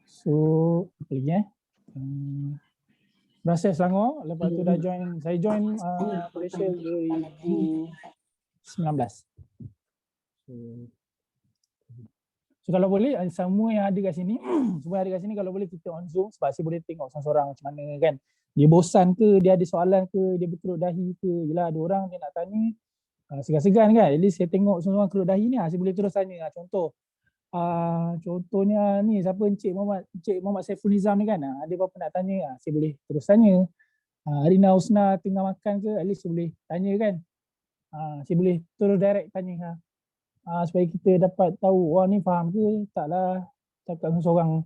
So apa lagi berasa Selangor, lepas tu dah join, saya join Malaysia 2019. So kalau boleh semua yang ada kat sini semua yang ada kat sini kalau boleh kita on Zoom sebab saya boleh tengok seorang-seorang macam mana kan. Dia bosan ke, dia ada soalan ke, dia berkerut dahi ke. Yelah ada orang dia nak tanya segan-segan kan. At least saya tengok seorang kerut dahi ni saya boleh terus tanya. Contohnya ni siapa Encik Muhammad Saiful Nizam ni kan. Ada apa-apa nak tanya saya boleh terus tanya. Rina Husna tengah makan ke, at least saya boleh tanya kan. Saya boleh terus direct tanya supaya kita dapat tahu ni faham ke taklah cakap seorang.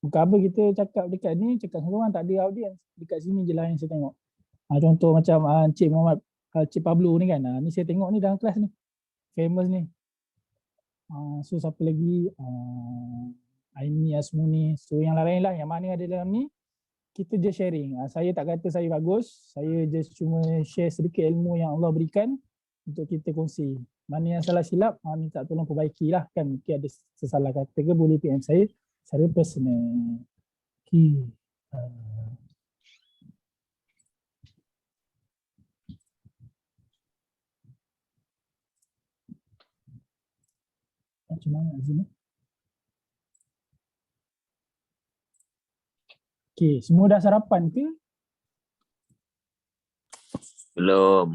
Bukan apa kita cakap dekat ni, cakap seorang tak ada audience. Dekat sini je lah yang saya tengok. Contoh macam Encik Muhammad, Encik Pablo ni kan. Ni saya tengok ni dalam kelas ni. Famous ni. So siapa lagi? Aini Asmuni. So yang lain lah, yang mana ada dalam ni, kita je sharing. Saya tak kata saya bagus. Saya just cuma share sedikit ilmu yang Allah berikan untuk kita kongsi. Mana yang salah silap, minta tolong perbaiki lah kan. Mungkin ada sesalah kata ke, boleh PM saya secara personal. Okay. Macam mana sini? Okay, semua dah sarapan ke? Belum.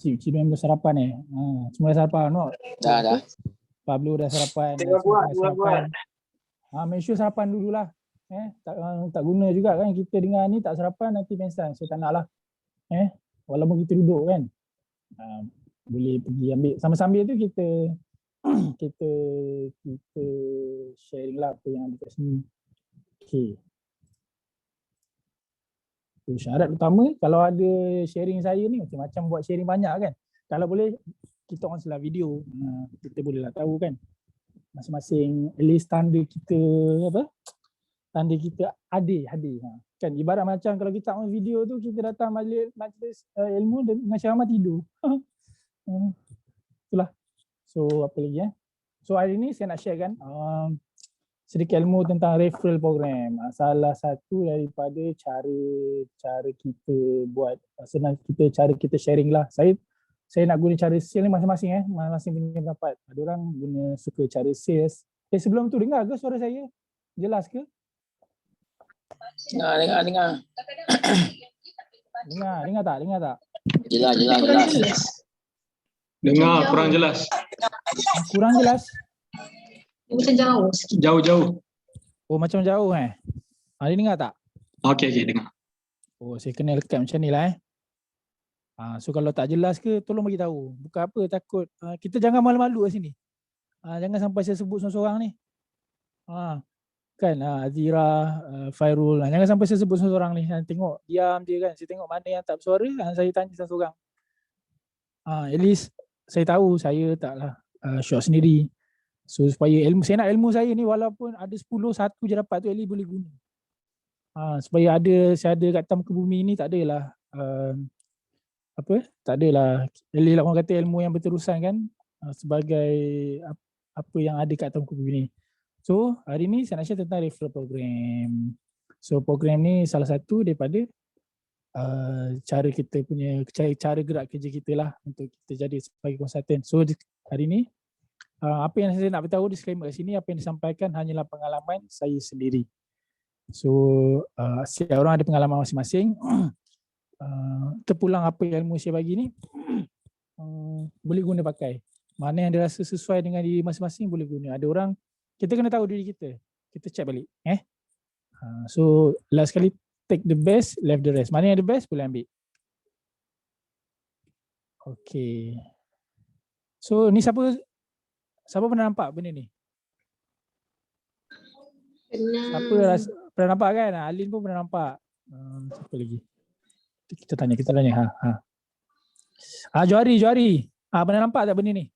Cik belum sarapan semua dah sarapan no? Dah. Pablo dah sarapan. Tengah buat. Make sure sarapan dululah. Tak guna juga kan kita dengar ni tak sarapan nanti pengsan. So tak nak lah. Walaupun kita duduk kan. Boleh pergi ambil. Sambil-sambil tu kita sharing lah apa yang ada kat sini. Okay. Syarat utama kalau ada sharing saya ni macam buat sharing banyak kan. Kalau boleh kita on lah video. Kita boleh lah tahu kan. Masing-masing at least tanda kita hadir. Kan ibarat macam kalau kita on video tu kita datang majlis ilmu dengan ceramah tidur. Itulah. So apa lagi So hari ni saya nak share kan sedikit ilmu tentang referral program. Salah satu daripada cara kita buat cara kita sharing lah. Saya nak guna cara sales ni masing-masing masing-masing punya pendapat. Ada orang suka cara sales. Sebelum tu dengar ke suara saya? Jelas ke? Dengar. Dengar tak? Jelas. Dengar kurang jelas. Kurang jelas? Macam jauh. Jauh. Oh macam jauh Ada dengar tak? Okey dengar. Oh saya kena lekat macam ni lah So kalau tak jelas ke tolong bagi tahu. Bukan apa takut. Kita jangan malu-malu kat sini. Jangan sampai saya sebut seorang-seorang ni. Kan Azira, Fairul. Jangan sampai saya sebut seorang ni. Tengok diam je kan. Saya tengok mana yang tak bersuara, saya tanya seorang-seorang. At least saya tahu saya taklah short sendiri. So supaya saya nak ilmu saya ni walaupun ada 10, satu je dapat tu at least boleh guna. Supaya saya ada kat atas muka bumi ni tak adalah tak adalah orang kata ilmu yang berterusan kan sebagai apa yang ada kat atas muka bumi ni. So hari ni saya nak share tentang referral program. So program ni salah satu daripada cara kita punya cara gerak kerja kita lah untuk kita jadi sebagai konsultan. So hari ni apa yang saya nak beritahu disclaimer kat sini, apa yang disampaikan hanyalah pengalaman saya sendiri. So setiap orang ada pengalaman masing-masing. Terpulang apa yang ilmu saya bagi ni boleh guna pakai. Mana yang dia rasa sesuai dengan diri masing-masing boleh guna. Ada orang kita kena tahu diri kita. Kita check balik. So last kali take the best, left the rest. Mana yang the best boleh ambil. Okay. So ni siapa pernah nampak benda ni? Pernah nampak kan? Alin pun pernah nampak. Siapa lagi? Kita tanya. Johari. Pernah nampak tak benda ni?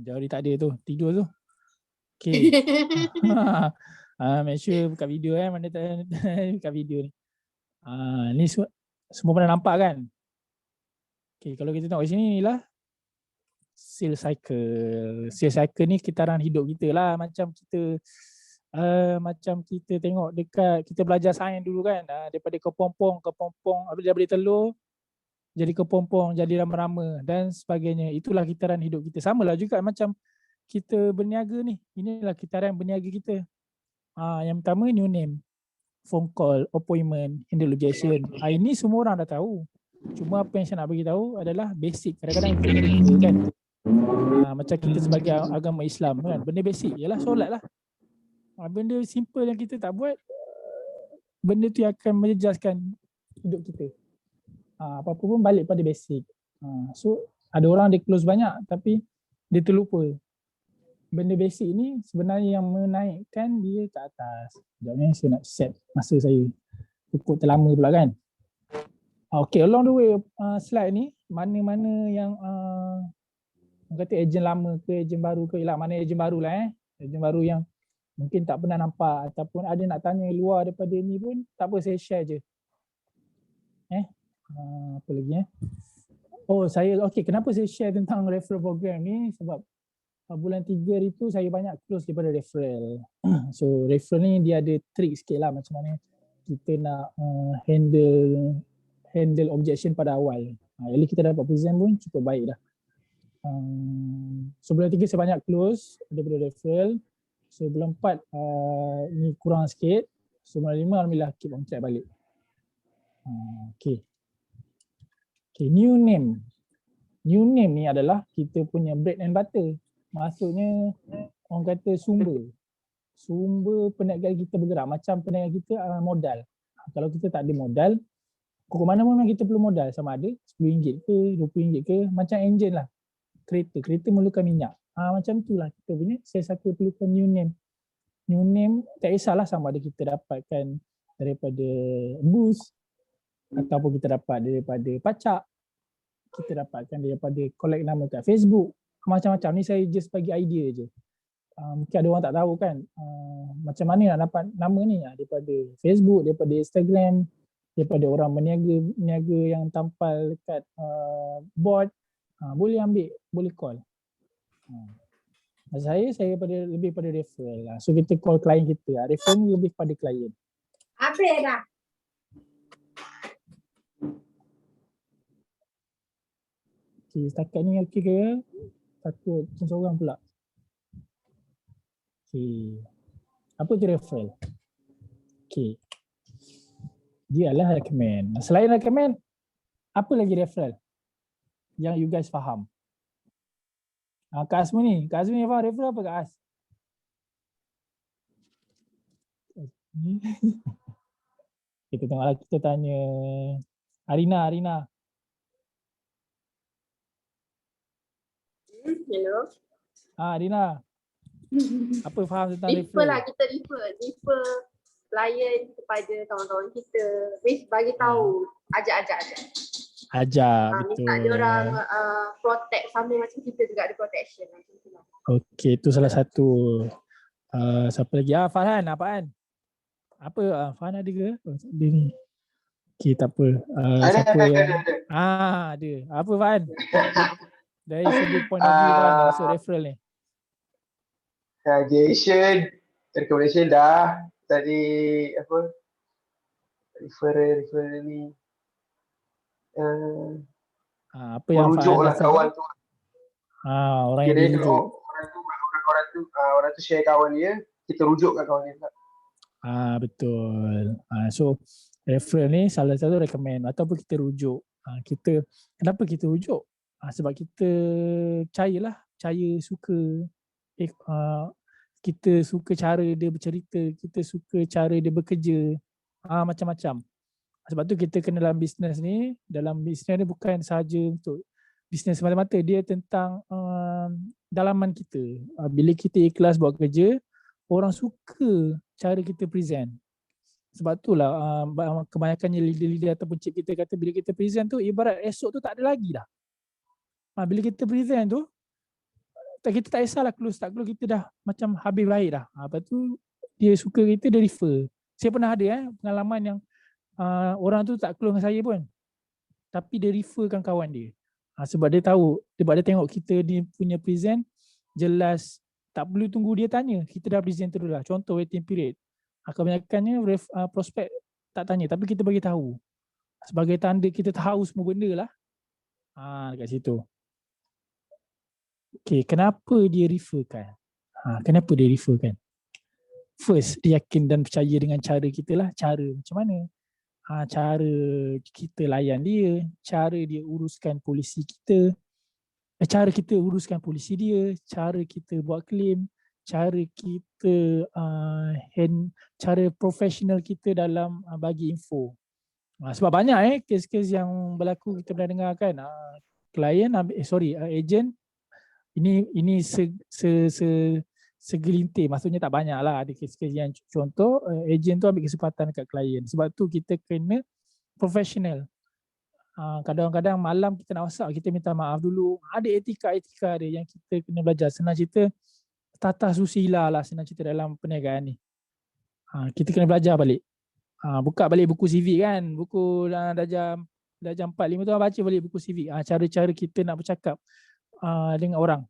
Johari tak ada tu. Tidur tu. Okay. Make sure buka video mana tak buka video ni. Ni semua pernah nampak kan? Okay, kalau kita tengok sini ni lah sales cycle. Sales cycle ni kitaran hidup kita lah. Macam kita tengok dekat, kita belajar sains dulu kan. Daripada kepompong, daripada telur jadi kepompong, jadi rama-rama dan sebagainya. Itulah kitaran hidup kita. Sama lah juga macam kita berniaga ni. Inilah kitaran berniaga kita. Yang pertama new name, phone call, appointment, handle objection. Ini semua orang dah tahu. Cuma apa yang saya nak bagi tahu adalah basic. Kadang-kadang kita lupa kan. Macam kita sebagai agama Islam kan, benda basic ialah solat lah. Benda simple yang kita tak buat, benda tu akan menjejaskan hidup kita. Apa-apa pun balik pada basic. So ada orang dia close banyak tapi dia terlupa. Benda basic ni sebenarnya yang menaikkan dia ke atas. Sekejap ni saya nak set masa saya. Cukup terlama pula kan. Okay, along the way slide ni, mana-mana yang kata ejen lama ke ejen baru ke, mana ejen baru lah ejen baru yang mungkin tak pernah nampak ataupun ada nak tanya luar daripada ni pun tak apa, saya share je. Apa lagi kenapa saya share tentang referral program ni, sebab bulan 3 hari tu saya banyak close daripada referral. So referral ni dia ada trik sikit lah macam mana kita nak handle objection pada awal. Jadi kita dapat present pun cukup baik dah. So bulan 3 saya banyak close daripada referral. So bulan 4 ni kurang sikit. So bulan 5 alhamdulillah keep on track balik. Okay, new name. New name ni adalah kita punya bread and butter. Maksudnya orang kata sumber perniagaan kita bergerak. Macam perniagaan kita modal. Kalau kita tak ada modal, ke mana pun kita perlu modal, sama ada RM10 ke RM20 ke, macam enjin lah. Kereta memerlukan minyak. Macam tu lah kita punya saya perlukan new name. New name tak kisahlah sama ada kita dapatkan daripada boost ataupun kita dapat daripada pacak, kita dapatkan daripada collect nama kat Facebook. Macam-macam ni saya just bagi idea je. Mungkin ada orang tak tahu kan macam mana nak dapat nama ni, daripada Facebook, daripada Instagram, daripada orang berniaga yang tampal dekat board, boleh ambil, boleh call. Saya lebih pada referral lah. So kita call klien kita. Referral ni lebih pada klien. Habis dah. Okay, setakat ni okey ke? Takut seorang pula. Okay. Apa tu referral? Okay. Dia adalah recommend. Selain recommend, apa lagi referral yang you guys faham? Kak Asmi ni faham referral apa Kak As? Kita tengoklah, kita tanya Arina. Hello. Arina. Apa faham tentang Refer referral? lah, kita refer klien kepada kawan-kawan kita. Bagi tahu, ajak. Betul. Minta dia orang protect sama macam kita juga ada protection. Okey, itu salah satu. Siapa lagi? Farhan, apaan? Apa Farhan ada ke? Dia ni. Okey, tak apa. Siapa yang ada. Apa Farhan? Dari segi point of view Farhan masuk referral ni. Recommendation dah. Tadi apa? Referral ni. Apa yang merujuklah kawan tu. Orang yang dirujuk. Orang tu share kawan dia, kita rujuk kat kawan dia. Betul. So referral ni salah satu recommend ataupun kita rujuk. Kenapa kita rujuk? Sebab kita percaya suka kita suka cara dia bercerita, kita suka cara dia bekerja, macam-macam. Sebab tu kita kena dalam bisnes ni bukan sahaja untuk bisnes semata-mata, dia tentang dalaman kita. Bila kita ikhlas buat kerja, orang suka cara kita present. Sebab itulah kebanyakannya leader-leader ataupun cip kita kata bila kita present tu ibarat esok tu tak ada lagi dah. Bila kita present tu kita tak kisahlah close tak close, kita dah macam habis baik dah. Lepas tu dia suka kita, dia refer. Saya pernah ada pengalaman yang orang tu tak close dengan saya pun, tapi dia referkan kawan dia. Sebab dia tahu, sebab dia tengok kita ni punya present jelas, tak perlu tunggu dia tanya, kita dah present terus lah. Contoh waiting period, kebanyakannya prospek tak tanya, tapi kita bagi tahu sebagai tanda kita tahu semua benda lah. Dekat situ. Okay, kenapa dia referkan? Kenapa dia referkan? First, dia yakin dan percaya dengan cara kita lah. Cara macam mana? Cara kita layan dia, cara dia uruskan polisi kita, cara kita uruskan polisi dia, cara kita buat claim, cara kita cara profesional kita dalam bagi info. Sebab banyak kes-kes yang berlaku kita pernah dengar kan, klien agent ini segelintir, maksudnya tak banyak lah, ada kes-kes yang contoh agent tu ambil kesempatan dekat klien. Sebab tu kita kena profesional. Kadang-kadang malam kita nak masak, kita minta maaf dulu. Ada etika dia yang kita kena belajar. Senang cerita, tata susila lah senang cerita dalam perniagaan ni. Kita kena belajar balik. Buka balik buku CV kan, buku darjah 4, 5 tu baca balik buku CV. Cara-cara kita nak bercakap dengan orang.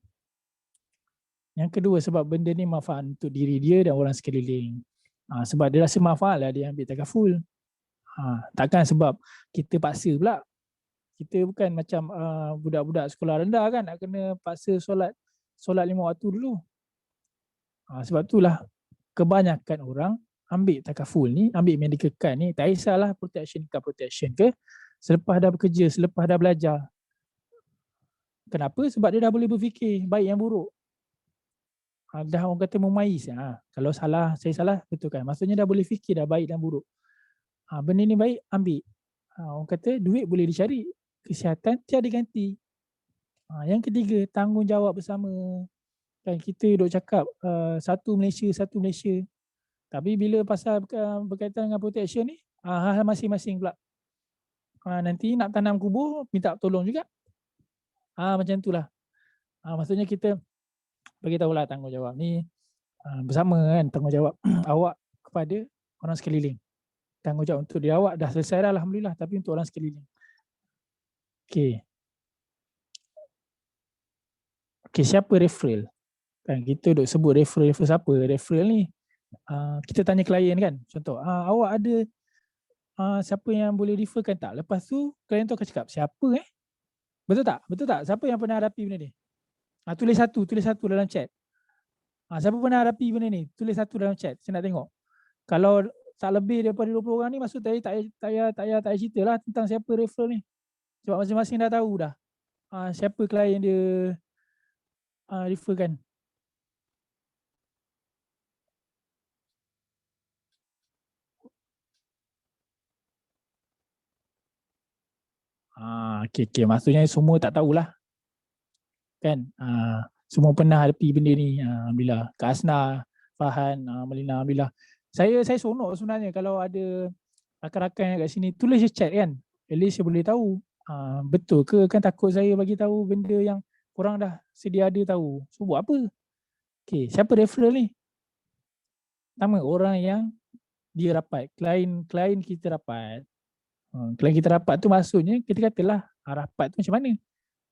Yang kedua, sebab benda ni manfaat untuk diri dia dan orang sekeliling. Sebab dia rasa manfaat lah dia ambil takaful. Takkan sebab kita paksa pula. Kita bukan macam budak-budak sekolah rendah kan, nak kena paksa solat 5 waktu dulu. Sebab itulah kebanyakan orang ambil takaful ni, ambil medical card ni, tak kisahlah protection ke, selepas dah bekerja, selepas dah belajar. Kenapa? Sebab dia dah boleh berfikir baik yang buruk. Dah orang kata memais. Kalau salah, saya salah, betul kan? Maksudnya dah boleh fikir dah baik dan buruk. Benda ni baik, ambil. Orang kata duit boleh dicari, kesihatan tiada ganti. Yang ketiga, tanggungjawab bersama. Kan kita duk cakap satu Malaysia. Tapi bila pasal berkaitan dengan protection ni, hal masing-masing pula. Nanti nak tanam kubur, minta tolong juga. Macam itulah. Maksudnya kita bagi tahulah tanggungjawab ni bersama kan, tanggungjawab awak kepada orang sekeliling. Tanggungjawab untuk diri awak dah selesai dah alhamdulillah, tapi untuk orang sekeliling. Okey, siapa referral? Kan kita duk sebut referral siapa? Referral ni kita tanya klien kan. Contoh, awak ada siapa yang boleh referkan tak? Lepas tu klien tu akan cakap, siapa Betul tak? Siapa yang pernah hadapi benda ni? Tulis satu dalam chat. Siapa pernah hadapi benda ni? Tulis satu dalam chat. Saya nak tengok. Kalau tak lebih daripada 20 orang ni, maksud tak payah cerita lah tentang siapa referral ni. Sebab masing-masing dah tahu dah siapa klien dia referkan. Okay. Maksudnya semua tak tahulah. Kan? Semua pernah hadapi benda ni. Alhamdulillah. Kak Asna, Fahan, Melina, alhamdulillah. Saya sonok sebenarnya kalau ada rakan-rakan kat sini, tulis je chat kan. At least saya boleh tahu. Betul ke? Kan takut saya bagi tahu benda yang korang dah sedia ada tahu. So buat apa? Okay, siapa referral ni? Pertama, orang yang dia rapat. Klien kita rapat. Klien kita rapat tu maksudnya kita katalah rapat tu macam mana?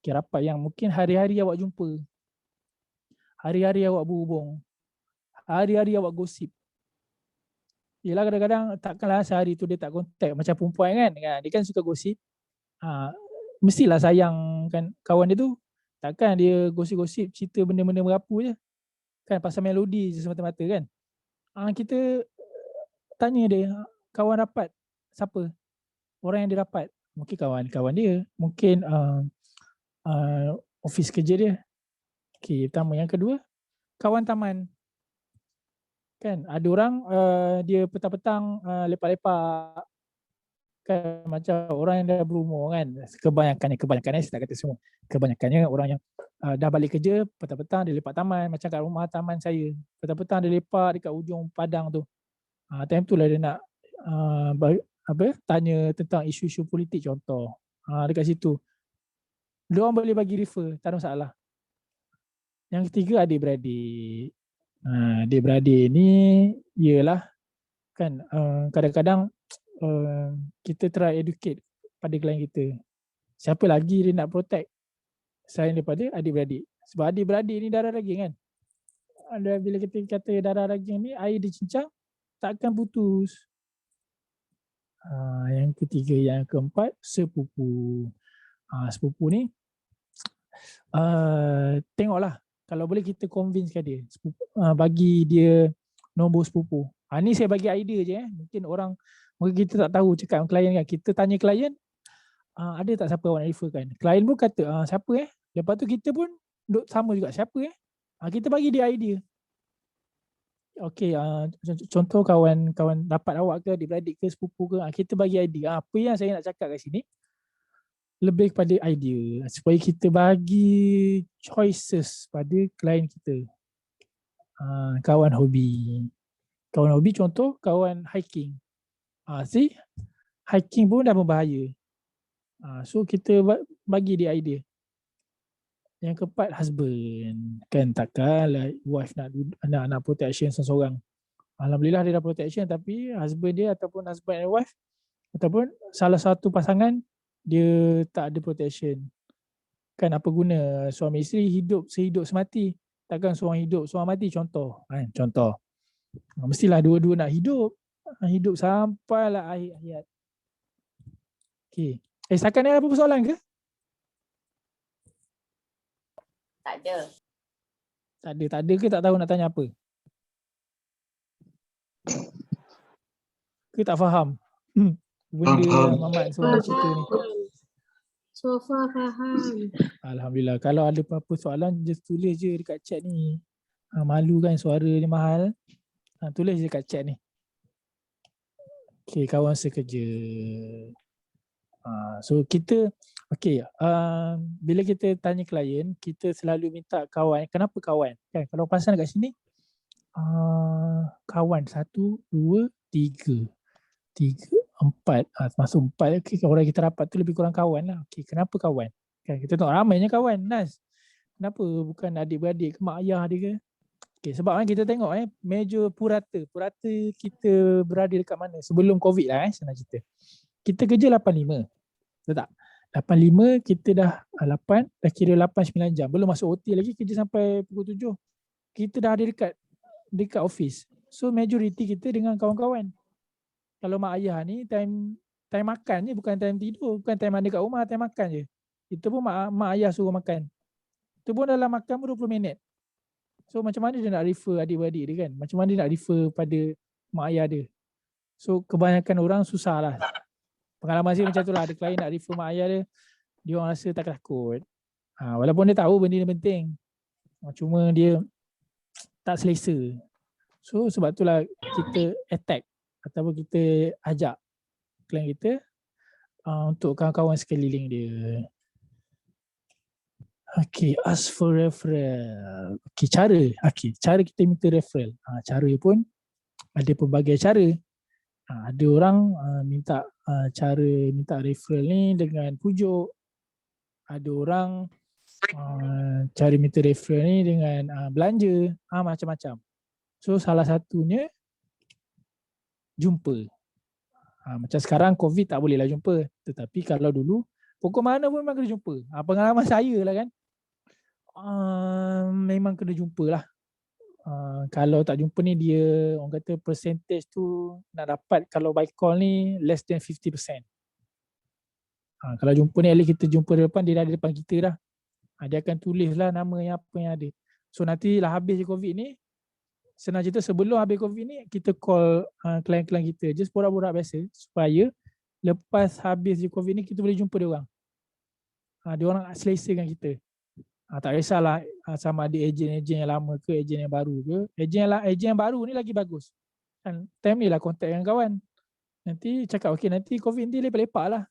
Okay, rapat yang mungkin hari-hari awak jumpa. Hari-hari awak berhubung. Hari-hari awak gosip. Yelah kadang-kadang takkanlah sehari tu dia tak kontak macam perempuan kan. Dia kan suka gosip. Mestilah sayang kan kawan dia tu. Takkan dia gosip-gosip cerita benda-benda merapu je. Kan pasal melodi je semata-mata kan. Kita tanya dia, kawan rapat siapa? Orang yang dia rapat. Mungkin kawan-kawan dia. Mungkin office kerja dia. Okay, pertama. Yang kedua, kawan taman. Kan ada orang dia petang-petang lepak-lepak. Kan macam orang yang dah berumur kan. Kebanyakannya saya tak kata semua. Kebanyakannya orang yang dah balik kerja, petang-petang dia lepak taman. Macam kat rumah taman saya. Petang-petang dia lepak dekat ujung padang tu. Time tu lah dia nak tanya tentang isu-isu politik contoh. Dekat situ. Diorang boleh bagi refer, tak ada masalah. Yang ketiga, adik-beradik. Adik-beradik ni ialah kan kadang-kadang kita try educate pada klien kita. Siapa lagi dia nak protect selain daripada adik-beradik. Sebab adik-beradik ni darah daging kan. Bila kita kata darah daging ni, air dia cincang, takkan putus. Yang ketiga, yang keempat, sepupu. Sepupu ni, tengoklah. Kalau boleh kita convincekan dia. Bagi dia nombor sepupu. Ni saya bagi idea je. Mungkin kita tak tahu cakap dengan klien kan. Kita tanya klien, ada tak siapa awak nak referkan? Klien pun kata, siapa Lepas tu kita pun sama juga, siapa kita bagi dia idea. Okey, contoh kawan dapat awak ke, adik-beradik ke, sepupu ke, kita bagi idea. Apa yang saya nak cakap kat sini, lebih kepada idea. Supaya kita bagi choices pada klien kita. Kawan hobi. Kawan hobi contoh, kawan hiking. Hiking pun dah berbahaya. So kita bagi dia idea. Yang keempat, husband. Kan takkanlah wife nak protection seseorang. Alhamdulillah dia dah protection, tapi husband dia ataupun husband and wife ataupun salah satu pasangan dia tak ada protection. Kan apa guna suami isteri hidup sehidup semati. Takkan seorang hidup, seorang mati, contoh. Contoh. Mestilah dua-dua nak hidup. Hidup sampailah akhir hayat. Okay. Setakat ni ada apa persoalan ke? Tak ada. Tak ada ke tak tahu nak tanya apa? Ke tak faham? Benda Faham. Mamat suara cerita ni. So far faham. Alhamdulillah. Kalau ada apa-apa soalan, just tulis je dekat chat ni. Malu kan suara ni mahal. Tulis je dekat chat ni. Okay, kawan sekerja. So kita, bila kita tanya klien, kita selalu minta kawan. Kenapa kawan? Kan kalau pasal kat sini, kawan 1, 2, 3, 4. Masuk 4. Okay, orang kita rapat tu lebih kurang kawan lah. Okay, kenapa kawan? Kan kita tengok ramainya kawan. Nas, kenapa bukan adik-beradik ke mak ayah dia ke? Okay, sebab kita tengok meja purata. Purata kita berada dekat mana? Sebelum COVID lah senang cerita. Kita kerja 8-5. Betul tak? 8-5 kita dah 8, dah kira 8-9 jam. Belum masuk OT lagi, kerja sampai pukul 7. Kita dah ada dekat office. So majority kita dengan kawan-kawan. Kalau mak ayah ni time makan je, bukan time tidur, bukan time ada kat rumah, time makan je. Itu pun mak ayah suruh makan. Itu pun dalam makan pun 20 minit. So macam mana dia nak refer adik-beradik dia kan? Macam mana dia nak refer pada mak ayah dia? So kebanyakan orang susah lah. Pengalaman saya macam tu lah, ada klien nak refer mak ayah dia, dia orang rasa tak takut. Walaupun dia tahu benda ni penting. Cuma dia tak selesa. So sebab itulah kita attack ataupun kita ajak klien kita untuk kawan-kawan sekeliling dia. Okay, ask for referral. Okay, cara kita minta referral. Cara pun ada pelbagai cara. Ada orang minta referral ni dengan pujuk. Ada orang cara minta referral ni dengan belanja. Macam-macam. So salah satunya jumpa. Macam sekarang COVID tak bolehlah jumpa. Tetapi kalau dulu pokok mana pun memang kena jumpa. Pengalaman saya lah kan. Memang kena jumpa lah. Kalau tak jumpa ni dia, orang kata percentage tu nak dapat kalau by call ni less than 50%. Kalau jumpa ni, kita jumpa di depan, dia dah ada depan kita dah. Dia akan tulis lah nama yang apa yang ada. So nanti lah habis COVID ni, senang cerita sebelum habis COVID ni, kita call klien-klien kita. Just borak-borak biasa supaya lepas habis COVID ni kita boleh jumpa dia orang. Dia orang selesakan kita. Tak kisahlah sama ada ejen-ejen yang lama ke ejen yang baru ke. Ejen yang baru ni lagi bagus. Kan time ni lah contact dengan kawan. Nanti cakap okey nanti COVID nanti lepak-lepak lah.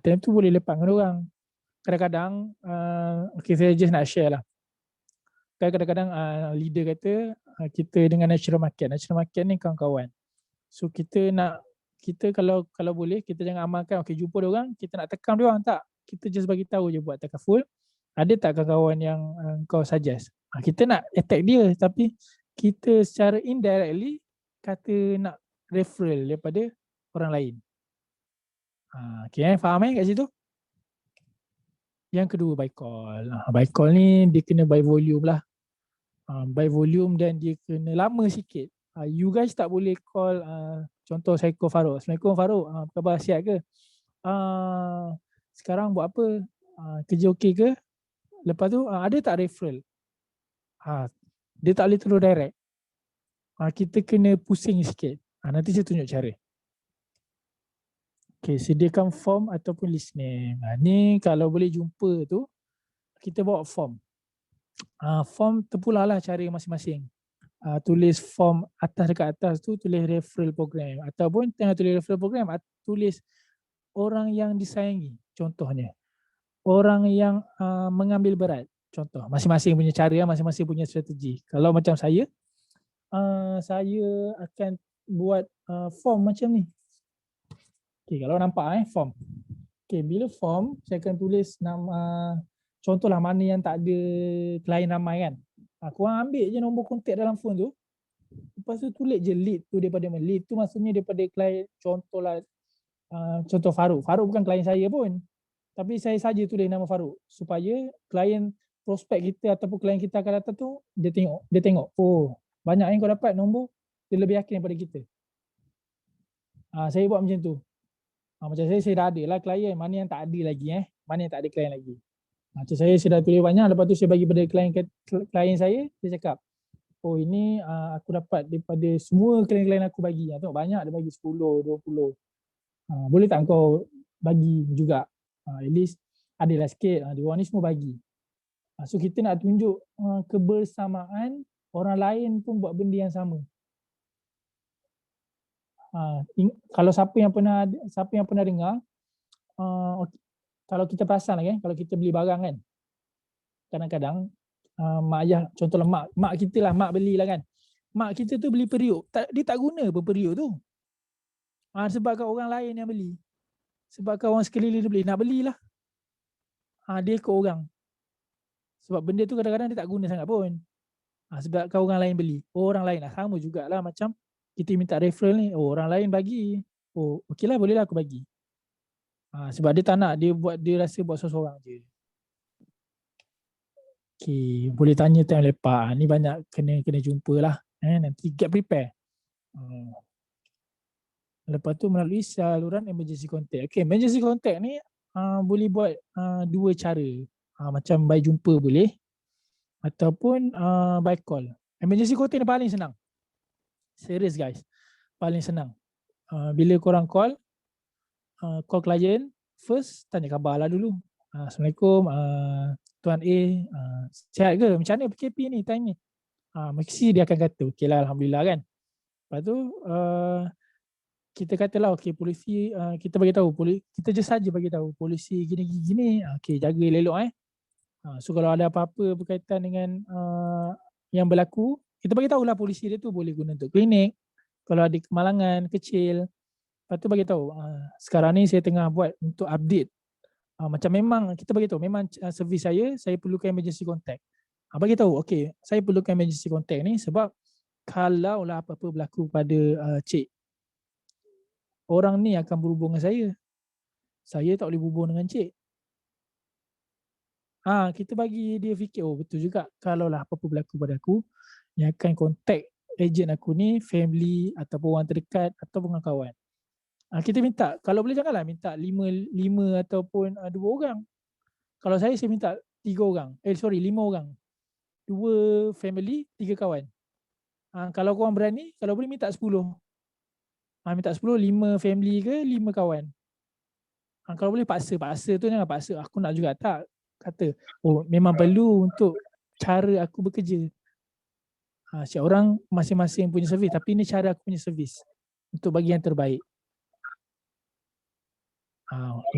Time tu boleh lepak dengan orang. Kadang-kadang okey saya just nak share lah. Kadang-kadang leader kata kita dengan natural market. Natural market ni kawan-kawan. So kita kalau boleh kita jangan amalkan okey jumpa dia orang, kita nak tekam dia orang tak. Kita just bagi tahu je buat takaful. Ada tak kawan-kawan yang kau suggest? Kita nak attack dia tapi kita secara indirectly kata nak referral daripada orang lain. Okay, faham kat situ? Yang kedua by call. By call ni dia kena by volume lah. By volume dan dia kena lama sikit. You guys tak boleh call contoh saya call Farouk. Assalamualaikum Farouk. Apa khabar, sihat ke? Sekarang buat apa? Kerja okey ke? Lepas tu ada tak referral? Dia tak boleh terus direct. Kita kena pusing sikit. Nanti saya tunjuk cara. Okay, sediakan form ataupun list name. Ni kalau boleh jumpa tu, kita bawa form. Form terpulang lah cara masing-masing. Tulis form atas dekat atas tu, tulis referral program. Ataupun tengah tulis referral program, tulis orang yang disayangi. Contohnya. Orang yang mengambil berat. Contoh. Masing-masing punya cara, masing-masing punya strategi. Kalau macam saya akan buat form macam ni. Okay, kalau nampak form. Okay, bila form, saya akan tulis nama, contohlah mana yang tak ada klien ramai kan. Korang ambil je nombor kontak dalam phone tu. Lepas tu tulis je lead tu daripada mana. Lead tu maksudnya daripada klien, contohlah, contoh Farouk. Farouk bukan klien saya pun. Tapi saya saja tulis nama Farouk. Supaya klien prospek kita ataupun klien kita akan datang tu, dia tengok. Oh, banyak yang kau dapat nombor, dia lebih yakin daripada kita. Saya buat macam tu. Macam saya dah ada lah klien, mana yang tak ada lagi mana yang tak ada klien lagi. Macam saya dah tulis banyak, lepas tu saya bagi pada klien saya cakap, oh ini aku dapat daripada semua klien-klien aku bagi. Tengok banyak dia bagi 10, 20. Boleh tak kau bagi juga? At least adalah sikit, dia orang ni semua bagi. So kita nak tunjuk kebersamaan orang lain pun buat benda yang sama. Kalau siapa yang pernah dengar, kalau kita perasan lagi, kalau kita beli barang kan, kadang-kadang mak ayah, contohlah mak kita lah, mak belilah kan. Mak kita tu beli periuk, dia tak guna pun periuk tu. Sebabkan orang lain yang beli. Sebabkan orang sekeliling dia beli, nak belilah. Dia ikut orang. Sebab benda tu kadang-kadang dia tak guna sangat pun. Sebabkan orang lain beli. Orang lain lah, sama jugalah macam kita minta referral ni, orang lain bagi. Okey lah, boleh lah aku bagi. Sebab dia tak nak, dia rasa buat seorang-seorang je. Okey, boleh tanya time lepak. Ni banyak kena jumpa lah. Nanti get prepare. Lepas tu melalui saluran emergency contact. Okey, emergency contact ni boleh buat dua cara. Macam by jumpa boleh. Ataupun by call. Emergency contact ni paling senang. Serius guys, paling senang. Bila korang call klien, first tanya khabar lah dulu. Assalamualaikum Tuan A, sihat ke? Macam mana PKP ni time ni? Mesti dia akan kata okey lah, Alhamdulillah kan. Lepas tu kita katalah okey polisi, kita bagi tahu, kita je saja bagi tahu polisi gini. Okey, jaga elok. So kalau ada apa-apa berkaitan dengan yang berlaku, kita bagi tahulah polisi dia tu boleh guna untuk klinik. Kalau ada kemalangan kecil, lepas tu bagi tahu sekarang ni saya tengah buat untuk update. Macam memang kita bagi tahu, memang servis saya perlukan emergency contact. Bagi tahu, okey, saya perlukan emergency contact ni sebab kalau lah apa-apa berlaku pada cik, orang ni akan berhubung dengan saya. Saya tak boleh berhubung dengan cik. Kita bagi dia fikir, oh betul juga, kalau lah apa-apa berlaku pada aku, yang akan contact agent aku ni family ataupun orang terdekat ataupun kawan. Kita minta, kalau boleh janganlah minta 5 ataupun 2 orang. Kalau saya minta 3 orang. 5 orang. 2 family, 3 kawan. Kalau korang berani, kalau boleh minta 10. Minta 10, 5 family ke 5 kawan. Kalau boleh paksa tu jangan paksa. Aku nak juga tak. Kata, oh memang perlu untuk cara aku bekerja. Setiap orang masing-masing punya servis, tapi ini cara aku punya servis untuk bagi yang terbaik.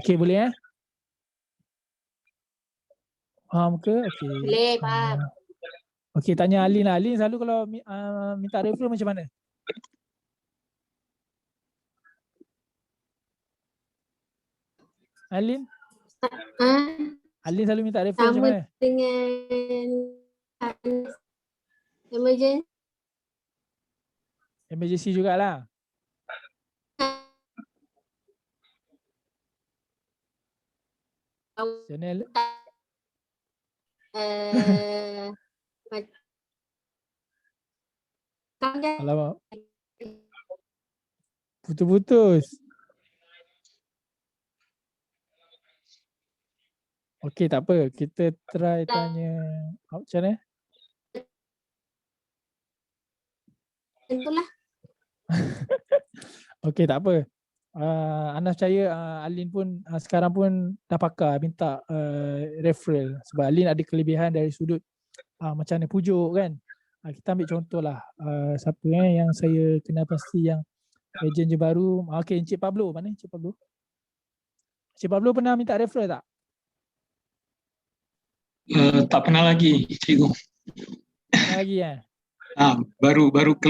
Okey, boleh Faham ke? Okey. Boleh, faham. Okey, tanya Alin lah. Alin selalu kalau minta referral macam mana? Alin? Alin selalu minta referral macam mana? Sama dengan emergency. Emergency jugalah. Channel Macam Alamak. Putus-putus. Okey, tak apa. Kita try tanya. Macam mana? itulah. Okey, tak apa. Anas percaya Alin pun sekarang pun dah pakar minta referral. Sebab Alin ada kelebihan dari sudut macam mana pujuk kan. Kita ambil contoh lah. Siapa yang saya kenal pasti yang ejen je baru. Okey, Encik Pablo. Mana Encik Pablo? Encik Pablo pernah minta referral tak? Tak pernah lagi, cikgu. Pernah lagi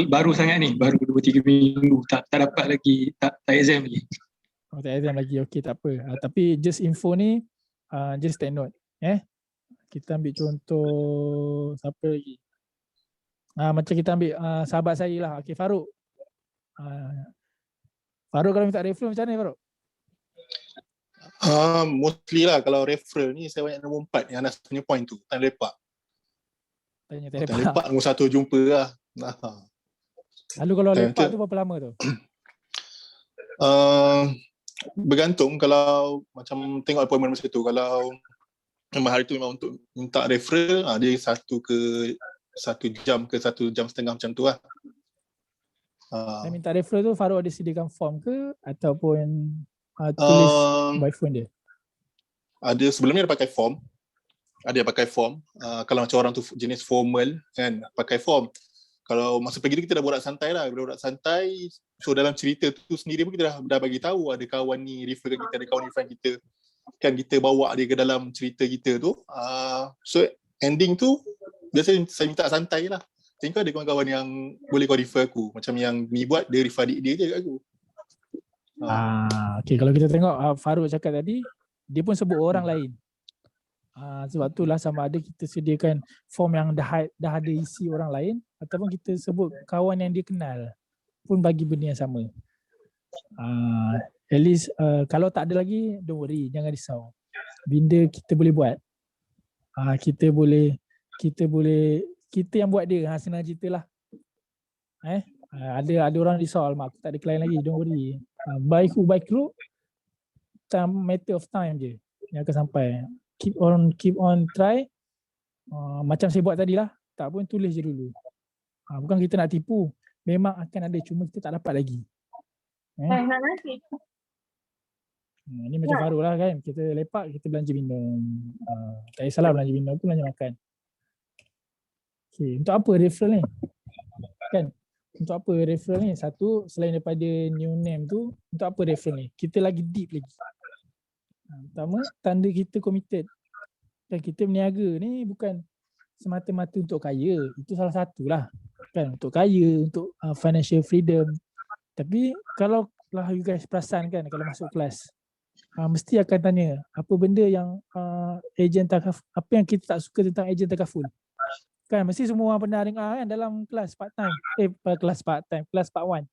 Baru sangat ni, baru 2-3 minggu. Tak dapat lagi, tak exam lagi. Oh, tak exam lagi. Okey, tak apa. Tapi just info ni, just take note. Kita ambil contoh siapa lagi? Macam kita ambil sahabat saya lah. Okey, Farouk. Farouk kalau minta referral macam mana Farouk? Mostly lah kalau referral ni saya banyak nombor 4 yang Anas punya point tu, time lepak. Tanya Time lepak. lepak nombor 1 jumpa lah. Lalu kalau Time lepak tu- tu berapa lama tu? Bergantung kalau macam tengok appointment masa tu. Kalau memang hari tu memang untuk minta referral, dia 1 jam ke 1 jam setengah macam tu lah. Saya minta referral tu Farouk ada sediakan form ke ataupun tulis by phone dia? Ada sebelum ni ada pakai form. Kalau macam orang tu jenis formal kan, pakai form. Kalau masa pergi tu kita dah borak santai lah. Borak santai. So dalam cerita tu sendiri pun kita dah bagi tahu ada kawan ni refer kita, ada kawan refer kita. Kan kita bawa dia ke dalam cerita kita tu. So ending tu biasa saya minta santai lah. Tengok ada kawan-kawan yang boleh kau refer aku. Macam yang ni buat, dia refer adik dia je kat aku. Okay, kalau kita tengok Farouk cakap tadi, dia pun sebut orang lain. Sebab itulah sama ada kita sediakan form yang dah ada isi orang lain ataupun kita sebut kawan yang dia kenal pun bagi benda yang sama. At least kalau tak ada lagi, don't worry, jangan risau. Benda kita boleh buat. Kita yang buat dia, senang cerita lah. Ada orang risau, alamak aku tak ada klien lagi, don't worry. By crew, matter of time je yang akan sampai. Keep on try. Macam saya buat tadi lah, tak pun tulis je dulu. Bukan kita nak tipu, memang akan ada, cuma kita tak dapat lagi. Nak nasi. Ni macam Farouk lah kan, kita lepak, kita belanja minum. Tak kisahlah belanja minum tu, belanja makan. Okay, untuk apa referral ni? Kan? Untuk apa referral ni? Satu, selain daripada new name tu, untuk apa referral ni? Kita lagi deep lagi. Pertama, tanda kita committed. Dan kita berniaga ni bukan semata-mata untuk kaya. Itu salah satulah. Kan? Untuk kaya, untuk financial freedom. Tapi kalau lah you guys perasan kan, kalau masuk kelas, mesti akan tanya apa benda yang ejen takaful, apa yang kita tak suka tentang ejen takaful. Kan mesti semua orang pernah dengar kan dalam kelas part time. Kelas part 1.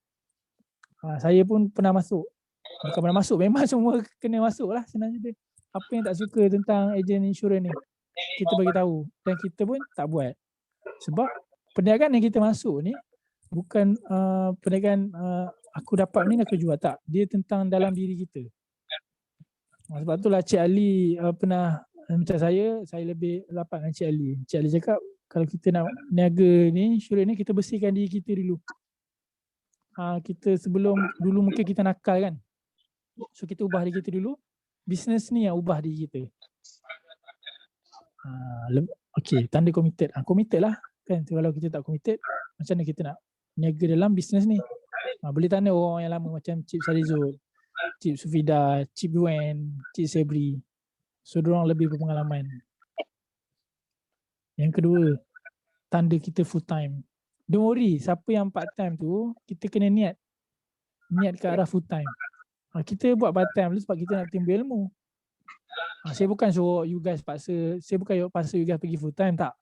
Saya pun pernah masuk. Bukan pernah masuk, memang semua kena masuk lah senang cerita. Apa yang tak suka tentang ejen insurans ni, kita bagi tahu dan kita pun tak buat. Sebab perniagaan yang kita masuk ni bukan perniagaan aku dapat ni aku jual, tak. Dia tentang dalam diri kita. Sebab itulah Cik Ali pernah macam saya lebih rapat dengan Cik Ali. Cik Ali cakap kalau kita nak niaga ni, insurans ni, kita bersihkan diri kita dulu. Kita dulu mungkin kita nakal kan. So kita ubah diri kita dulu. Bisnes ni yang ubah diri kita. Okay, tanda committed. Committed lah kan. Kalau kita tak committed, macam mana kita nak niaga dalam bisnes ni? Boleh tanya orang yang lama macam Cik Sarizul, Cik Sufida, Cik Gwen, Cik Sebri. So diorang lebih berpengalaman. Yang kedua, tanda kita full time. Don't worry, siapa yang part time tu, kita kena niat ke arah full time. Kita buat part time dulu sebab kita nak timbul ilmu. Saya bukan suruh you guys paksa, saya bukan paksa you guys pergi full time, tak.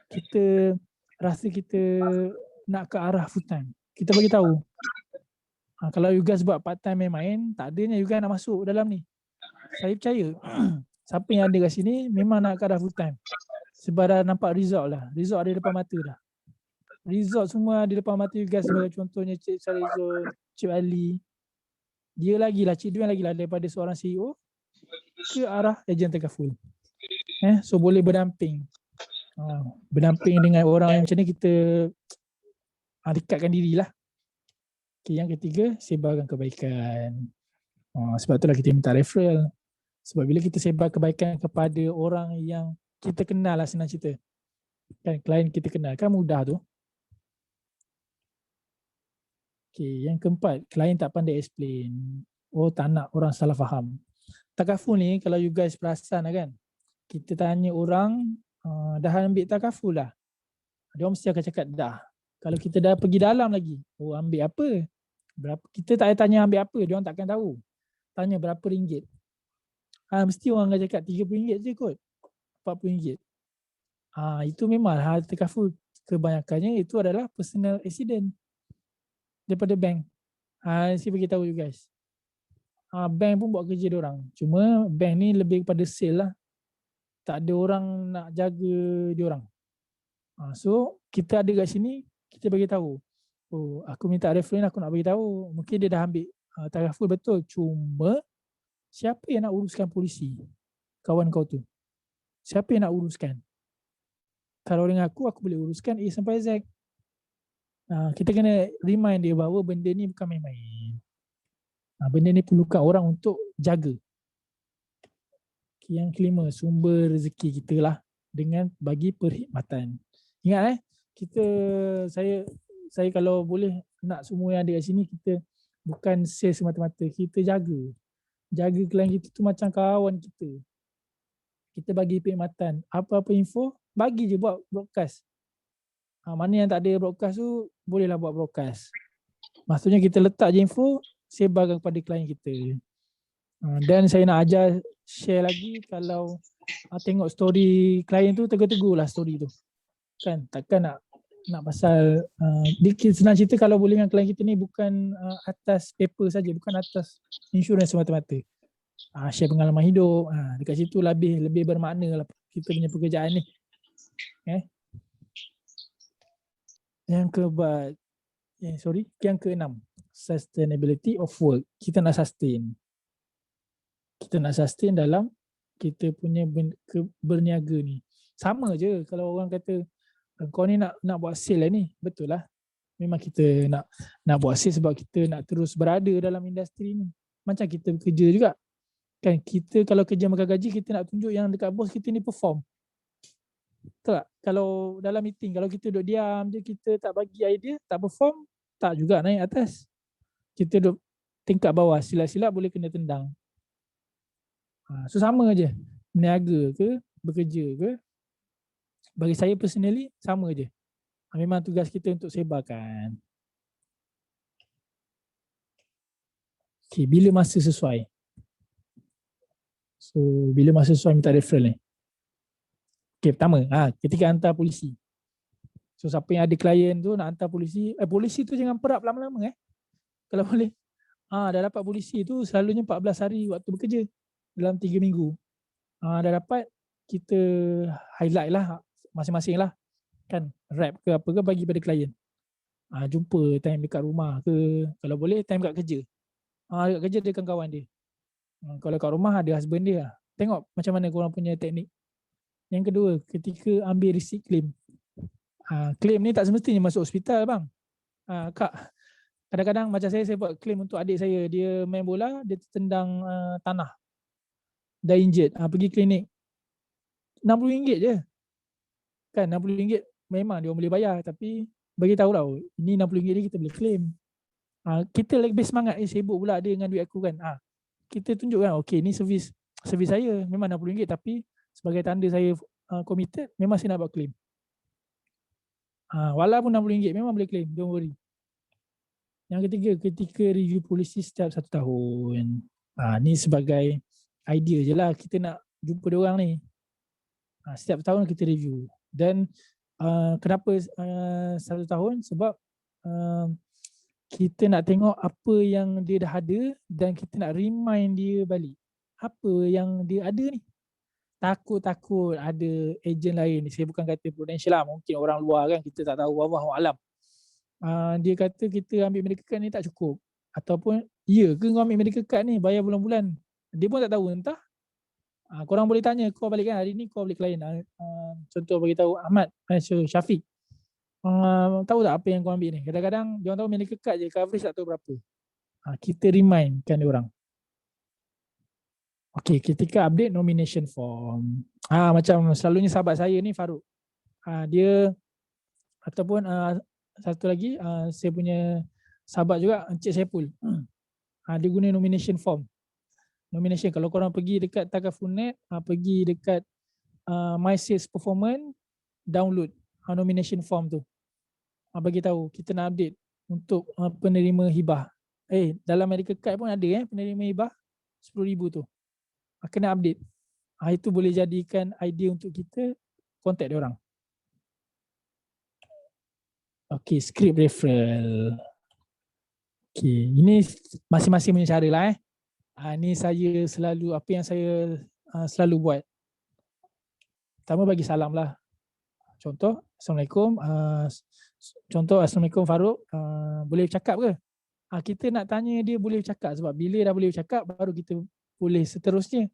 Kita rasa kita nak ke arah full time, kita bagi tahu. Kalau you guys buat part time main-main, tak adanya you guys nak masuk dalam ni. Saya percaya siapa yang ada kat sini memang nak ke arah full time. Sebab dah nampak result lah. Result ada depan mata dah. Result semua ada depan mata you guys, sebagai contohnya Cik Sarizo, Cik Ali. Dia lagi lah, Cik Dwi lagi lah daripada seorang CEO ke arah ejen takaful. So boleh berdamping. Berdamping dengan orang yang macam ni, kita dekatkan dirilah. Okay, yang ketiga, sebarkan kebaikan. Sebab itulah kita minta referral. Sebab bila kita sebar kebaikan kepada orang yang kita kenal lah, senang cerita. Kan klien kita kenal, kan mudah tu. Okay, yang keempat, klien tak pandai explain. Tak nak orang salah faham. Takaful ni, kalau you guys perasan lah kan, kita tanya orang, dah ambil takaful lah. Dia mesti akan cakap dah. Kalau kita dah pergi dalam lagi, ambil apa? Berapa? Kita tak tanya ambil apa, dia orang takkan tahu. Tanya berapa ringgit. Mesti orang akan cakap RM30 je kot. RM40. Itu memang hal takaful. Kebanyakannya itu adalah personal accident daripada bank. Saya beritahu you guys. Bank pun buat kerja diorang. Cuma bank ni lebih kepada sale lah. Tak ada orang nak jaga diorang. So kita ada kat sini, kita bagi tahu. Aku minta reference, aku nak bagi tahu. Mungkin dia dah ambil takaful betul. Cuma siapa yang nak uruskan polisi? Kawan kau tu. Siapa yang nak uruskan? Kalau dengan aku boleh uruskan A sampai Z. Kita kena remind dia bahawa benda ni bukan main-main. Benda ni perlukan orang untuk jaga. Yang kelima, sumber rezeki kita lah dengan bagi perkhidmatan. Ingat saya kalau boleh nak semua yang ada kat sini, kita bukan sales semata-mata, kita jaga. Jaga klien kita tu macam kawan kita. Kita bagi perkhidmatan. Apa-apa info, bagi je, buat broadcast. Mana yang tak ada broadcast tu, bolehlah buat broadcast. Maksudnya kita letak je info, sebarkan kepada klien kita. Dan saya nak ajar share lagi, kalau tengok story klien tu, tegur-tegur lah story tu. Kan, takkan nak pasal senang cerita, kalau boleh dengan klien kita ni bukan atas paper saja, bukan atas insurans semata-mata. Share pengalaman hidup, dekat situ lebih bermakna lah kita punya pekerjaan ni. Yang keenam, sustainability of work. Kita nak sustain. Kita nak sustain dalam kita punya berniaga ni. Sama je kalau orang kata kau ni nak buat sale lah ni. Betul lah. Memang kita nak buat sale sebab kita nak terus berada dalam industri ni. Macam kita bekerja juga. Kan kita kalau kerja makan gaji, kita nak tunjuk yang dekat bos kita ni perform. Betul tak? Kalau dalam meeting, kalau kita duduk diam je, kita tak bagi idea, tak perform, tak juga naik atas. Kita duduk tingkat bawah, silap-silap boleh kena tendang. So sama je. Berniaga ke, bekerja ke, bagi saya personally, sama je. Memang tugas kita untuk sebarkan. Okay, bila masa sesuai? So, bila masa sesuai minta referral ni? Okay, pertama, ketika hantar polisi. So, siapa yang ada klien tu nak hantar polisi, polisi tu jangan perap lama-lama kalau boleh. Dah dapat polisi tu selalunya 14 hari waktu bekerja dalam 3 minggu. Dah dapat, kita highlight lah masing-masing lah. Kan, rap ke apa ke bagi pada klien. Jumpa time dekat rumah ke, kalau boleh time kat kerja. Dekat kerja dia kawan dia. Kalau kat rumah ada husband dia. Tengok macam mana korang punya teknik. Yang kedua, ketika ambil receipt claim. Claim ni tak semestinya masuk hospital bang. Kak, kadang-kadang macam saya buat claim untuk adik saya. Dia main bola, dia tertendang tanah. Dah injured. Pergi klinik. RM60 je. Kan RM60 memang dia boleh bayar. Tapi bagi tahu lah, ini RM60 ni kita boleh claim. Kita lebih semangat, sibuk pula dia dengan duit aku kan. Kita tunjukkan, okay ni servis saya memang RM60 tapi sebagai tanda saya committed, memang saya nak buat claim. Walaupun RM60 memang boleh claim, don't worry. Yang ketiga, ketika review polisi setiap 1 tahun. Ni sebagai idea je lah, kita nak jumpa dia orang ni. Setiap tahun kita review. Dan kenapa 1 tahun? Sebab kita nak tengok apa yang dia dah ada dan kita nak remind dia balik. Apa yang dia ada ni? takut ada ejen lain. Saya bukan kata Prudential lah, mungkin orang luar kan, kita tak tahu, wallahu alam. Dia kata kita ambil medical card ni tak cukup, ataupun ya ke kau ambil medical card ni bayar bulan-bulan, dia pun tak tahu. Entah, korang boleh tanya, kau balik kan hari ni, kau balik klien, contoh bagi tahu Ahmad, Syafiq, tahu tak apa yang kau ambil ni. Kadang-kadang dia orang tahu medical card je, coverage tak tahu berapa. Kita remindkan dia orang. Okay, ketika update nomination form, macam selalunya sahabat saya ni Farouk, dia ataupun satu lagi saya punya sahabat juga Encik Saipul, dia guna nomination form. Nomination, kalau korang pergi dekat Takafulnet, pergi dekat My Sales Performance, download nomination form tu, bagi tahu kita nak update untuk penerima hibah. Dalam medical card pun ada penerima hibah 10,000 tu, kena update. Itu boleh jadikan idea untuk kita contact dia orang. Okay, script referral. Okay, ini masing-masing punya cara lah. Ni saya selalu, apa yang saya selalu buat. Pertama bagi salam lah. Contoh, Assalamualaikum. Contoh, Assalamualaikum Farouk. Boleh cakap ke? Kita nak tanya dia boleh cakap, sebab bila dah boleh cakap baru kita boleh seterusnya.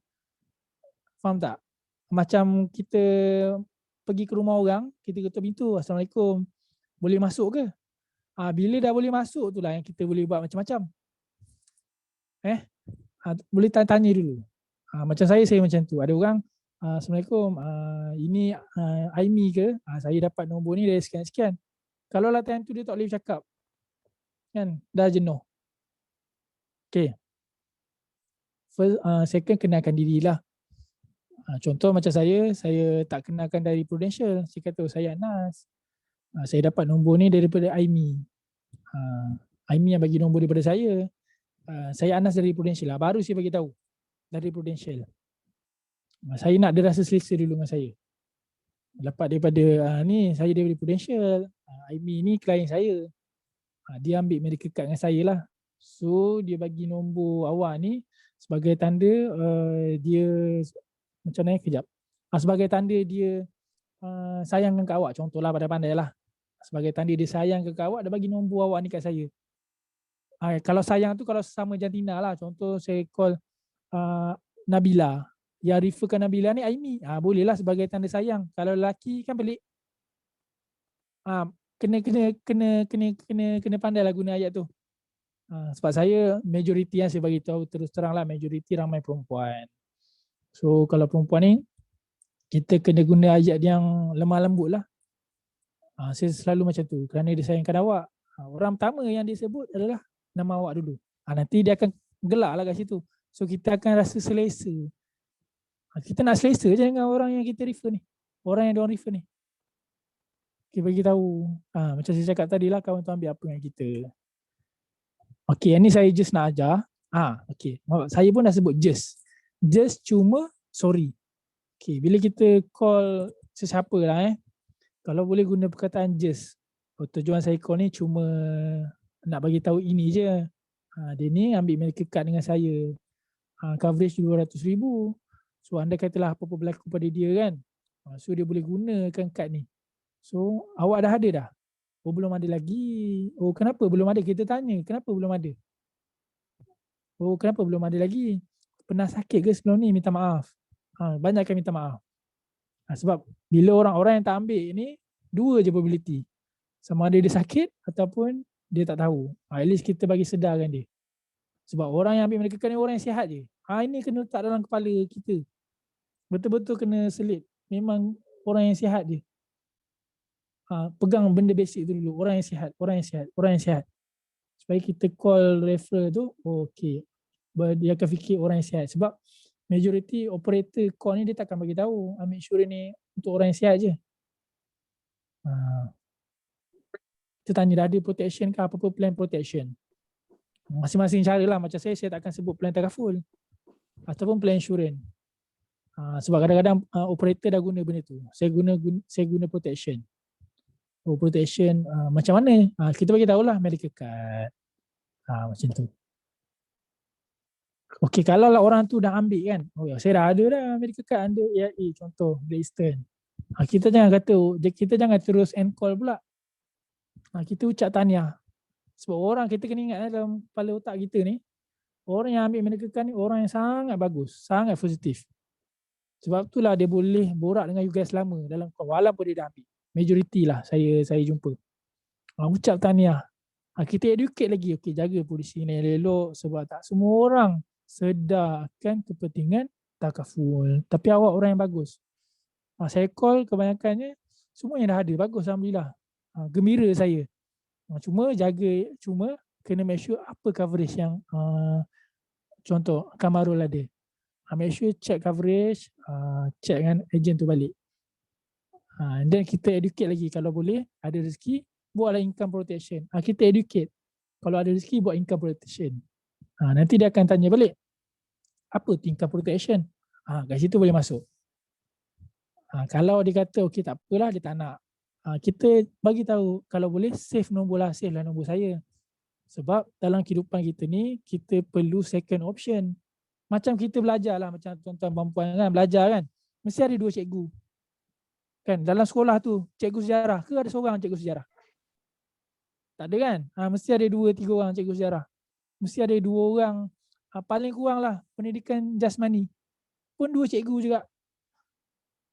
Faham tak? Macam kita pergi ke rumah orang, kita ketuk pintu, Assalamualaikum, boleh masuk ke? Bila dah boleh masuk tu lah yang kita boleh buat macam-macam. Boleh tanya dulu. Macam saya macam tu. Ada orang, Assalamualaikum, ini Aimi ke? Saya dapat nombor ni dari sekian-sekian. Kalau lah time tu dia tak boleh cakap, kan, dah jenuh. Okay. First, second, kenalkan dirilah. Contoh macam saya tak kenalkan dari Prudential. Saya kata, saya Anas. Saya dapat nombor ni daripada Aimi. Aimi yang bagi nombor daripada saya. Saya Anas dari Prudential lah. Baru saya bagi tahu dari Prudential. Saya nak dia rasa selesa dulu dengan saya. Lepas daripada ni, saya daripada Prudential. Aimi ni klien saya. Dia ambil medical card dengan saya lah. So dia bagi nombor awak ni sebagai tanda dia macam mana kejap. Sebagai tanda dia sayangkan kat awak. Contohlah pandai-pandai lah. Sebagai tanda dia sayang ke awak, dia bagi nombor awak ni kat saya. Kalau sayang tu kalau sama jantina lah. Contoh saya call Nabila. Yang referkan Nabila ni Aimi. Boleh lah sebagai tanda sayang. Kalau lelaki kan pelik. Kena pandai lah guna ayat tu. Sebab saya majoriti yang saya bagi tahu terus terang lah, majoriti ramai perempuan. So kalau perempuan ni kita kena guna ayat yang lemah lembut lah. Saya selalu macam tu, kerana dia sayangkan awak. Orang pertama yang dia sebut adalah nama awak dulu. Nanti dia akan gelak lah kat situ. So kita akan rasa selesa. Kita nak selesa je dengan orang yang kita refer ni. Orang yang diorang refer ni. Okay, bagi tahu. Macam saya cakap tadi lah, kawan tu ambil apa dengan kita. Okay, ni saya just nak ajar. Okay, saya pun dah sebut just. Just cuma sorry. Okay, bila kita call sesiapa lah kalau boleh guna perkataan just. Tujuan saya call ni cuma nak bagi tahu ini je. Dia ni ambil medical card dengan saya. Coverage 200,000. So anda katalah apa-apa berlaku pada dia kan. So dia boleh gunakan kad ni. So awak dah ada dah? Oh belum ada lagi. Oh kenapa belum ada? Kita tanya kenapa belum ada? Oh kenapa belum ada lagi? Pernah sakit ke sebelum ni? Minta maaf. Banyakkan minta maaf. Sebab bila orang-orang yang tak ambil ni, dua je probability. Sama ada dia sakit ataupun dia tak tahu. At least kita bagi sedarkan dia. Sebab orang yang ambil medical card ni orang yang sihat je. Ini kena letak dalam kepala kita. Betul-betul kena selit. Memang orang yang sihat je. Pegang benda basic tu dulu. Orang yang sihat, orang yang sihat, orang yang sihat. Supaya kita call referral tu, okay. Dia akan fikir orang yang sihat. Sebab majority operator call ni dia takkan bagi tahu ambil insurans ni untuk orang yang sihat je. Kita tanya dah ada protection ke, apa-apa plan protection. Masing-masing cara lah. Macam saya takkan sebut plan takaful ataupun plan insurans. Sebab kadang-kadang operator dah guna benda tu. Saya guna protection. Oh protection macam mana? Kita bagi tahulah medical card. Macam tu. Okey, kalau lah orang tu dah ambil kan, oh ya, saya dah ada dah medical card under AIA contoh, Great Eastern. Kita jangan kata, kita jangan terus end call pula. Kita ucap tahniah. Sebab orang kita kena ingat dalam kepala otak kita ni, orang yang ambil medical card ni orang yang sangat bagus, sangat positif. Sebab itulah dia boleh borak dengan you guys lama dalam call, walaupun dia dah ambil. Majoriti lah saya jumpa. Ucap tahniah. Kita educate lagi, okey, jaga polisi ni elok sebab tak semua orang sedar akan kepentingan takaful. Tapi awak orang yang bagus. Saya call kebanyakannya semua yang dah ada, bagus alhamdulillah. Gembira saya. Cuma kena make sure apa coverage yang contoh Kamarul ada. Make sure check coverage, check dengan agent tu balik. And then kita educate lagi, kalau boleh ada rezeki buatlah income protection. Kita educate. Kalau ada rezeki buat income protection. Nanti dia akan tanya balik, apa tu income protection? Kat situ boleh masuk. Kalau dia kata okey tak apalah, dia tak nak, kita bagi tahu kalau boleh save nombor lah, save lah nombor saya. Sebab dalam kehidupan kita ni kita perlu second option. Macam kita belajar lah, macam tuan-tuan perempuan kan belajar kan, mesti ada 2 cikgu. Kan dalam sekolah tu, cikgu sejarah ke ada seorang cikgu sejarah? Tak ada kan? Mesti ada 2-3 orang cikgu sejarah. Mesti ada 2 orang, paling kurang lah pendidikan jasmani pun 2 cikgu juga.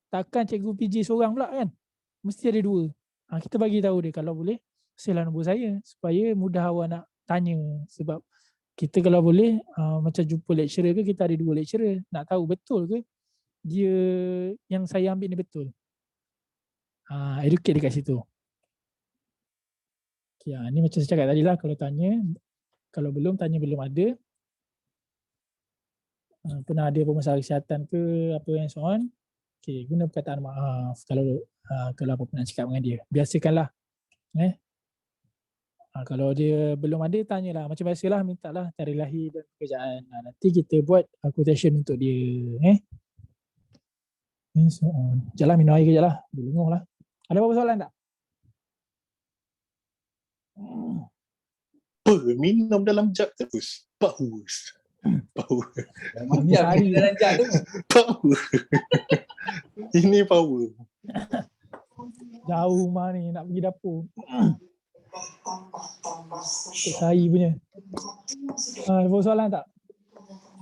Takkan cikgu PJ seorang pula kan? Mesti ada 2. Kita bagi tahu dia kalau boleh save lah nombor saya supaya mudah awak nak tanya. Sebab kita kalau boleh macam jumpa lecturer ke, kita ada 2 lecturer, nak tahu betul ke dia yang saya ambil ni betul. Educate dekat situ. Okay, ni macam saya cakap tadi lah, kalau tanya, kalau belum tanya belum ada. Pernah ada masalah kesihatan ke apa yang so on. Okay, guna perkataan maaf kalau apa-apa nak cakap dengan dia. Biasakanlah. Kalau dia belum ada, tanyalah. Macam biasalah, mintalah tarikh lahir dan pekerjaan. Nanti kita buat quotation untuk dia. So on. Sekejap lah, minum air kejap lah. Dengar lah. Ada apa-apa soalan tak? Minum dalam jug terus. Bagus. Power. Sehari. Power. Ini power. Jauh rumah ni nak pergi dapur. Sehari punya. Ada soalan tak?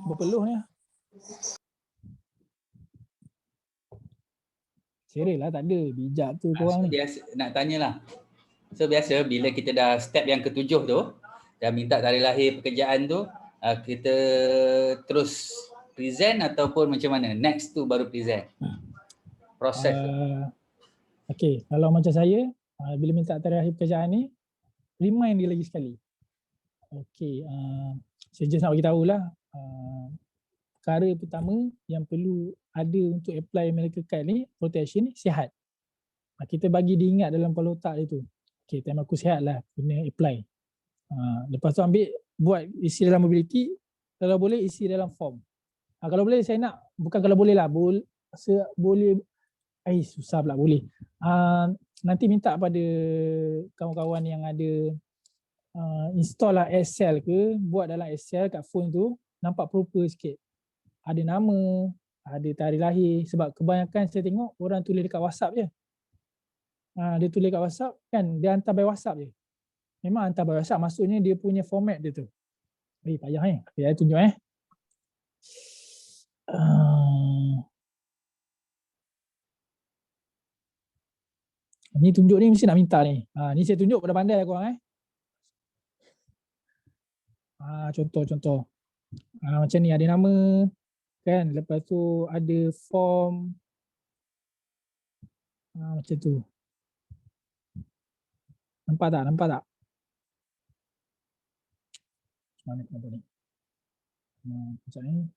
Berpeluh ni. Serius lah, tak ada. Bijak tu korang ni. Biasa, nak tanyalah. So biasa bila kita dah step yang ke-7 tu, dah minta tarikh lahir pekerjaan tu, kita terus present ataupun macam mana? Next tu baru present. Proses tu. Okay, kalau macam saya, bila minta tarikh lahir pekerjaan ni, remind dia lagi sekali. Okay, saya just nak bagi tahulah, perkara pertama yang perlu ada untuk apply medical card ni, protection ni, sihat. Kita bagi dia ingat dalam kepala otak dia tu. Okay, time aku sihat lah, kena apply. Lepas tu buat isi dalam mobility, kalau boleh isi dalam form. Kalau boleh saya nak, bukan kalau boleh lah, boleh, susah pula boleh. Nanti minta pada kawan-kawan yang ada install lah Excel ke, buat dalam Excel kat phone tu, nampak proper sikit. Ada nama, ada tarikh lahir, sebab kebanyakan saya tengok orang tulis dekat WhatsApp je. Dia tulis kat WhatsApp kan, dia hantar by WhatsApp je. Memang hantar by WhatsApp, maksudnya dia punya format dia tu. Payah saya tunjuk ni tunjuk ni mesti nak minta ni. Ni saya tunjuk pada pandai korang contoh. Macam ni ada nama kan, lepas tu ada form. Macam tu. Nampak tak? Macam mana nampak ni? Macam ni.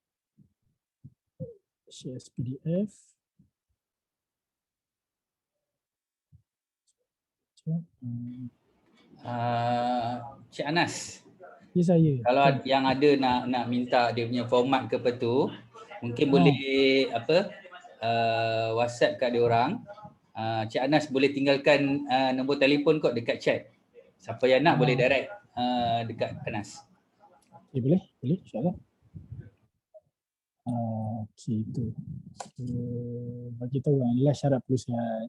Share as PDF. Cik Anas. Ya saya. Kalau yang ada nak minta dia punya format ke apa tu, mungkin boleh WhatsApp kat dia orang. Cik Anas boleh tinggalkan nombor telefon kot dekat chat. Siapa yang nak boleh direct dekat Anas. Boleh, insya-Allah. Okey tu. So, bagi tahu adalah syarat perlu sihat.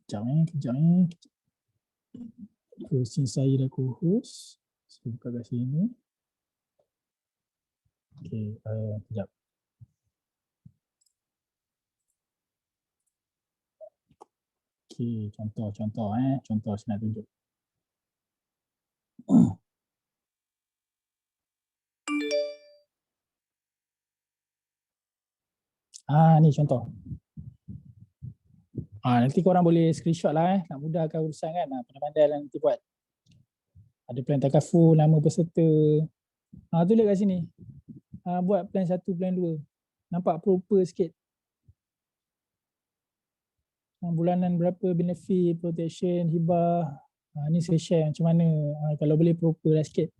Kejap. Since saya dah co-host, saya buka kat sini. Okey, kejap. Okey, contoh saya nak tunjuk. Ni contoh. Nanti korang boleh screenshot lah nak mudahkan urusan kan. Pandai-pandai lah nanti buat. Ada plan takafu, nama peserta. Tulis kat sini. Buat plan 1, plan 2. Nampak proper sikit. Bulanan berapa benefit, protection, hibah. Ni saya share macam mana. Kalau boleh proper lah sikit.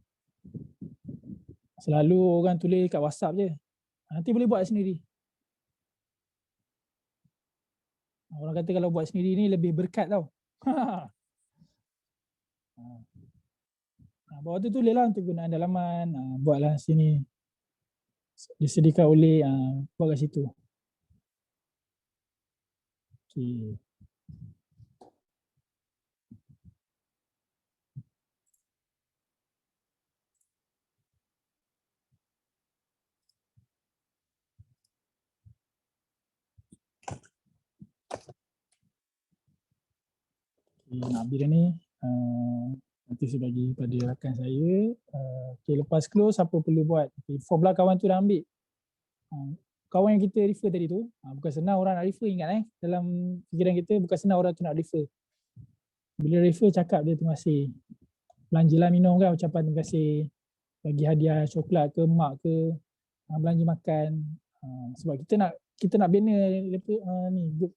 Selalu orang tulis kat WhatsApp je. Nanti boleh buat sendiri. Orang kata kalau buat sendiri ni lebih berkat tau. Bawah tu tulislah untuk gunaan dalaman. Buatlah sini. Disediakan oleh, buat kat situ. Okay. Nak ambil ni, nanti saya bagi pada rakan saya. Lepas close apa perlu buat. Form lah kawan tu dah ambil. Kawan yang kita refer tadi tu, bukan senang orang nak refer, ingat dalam fikiran kita bukan senang orang tu nak refer. Bila refer cakap dia terima kasih. Belanjalah minum kan, ucapan terima kasih. Bagi hadiah coklat ke mak ke, belanja makan. Sebab kita nak bina ni good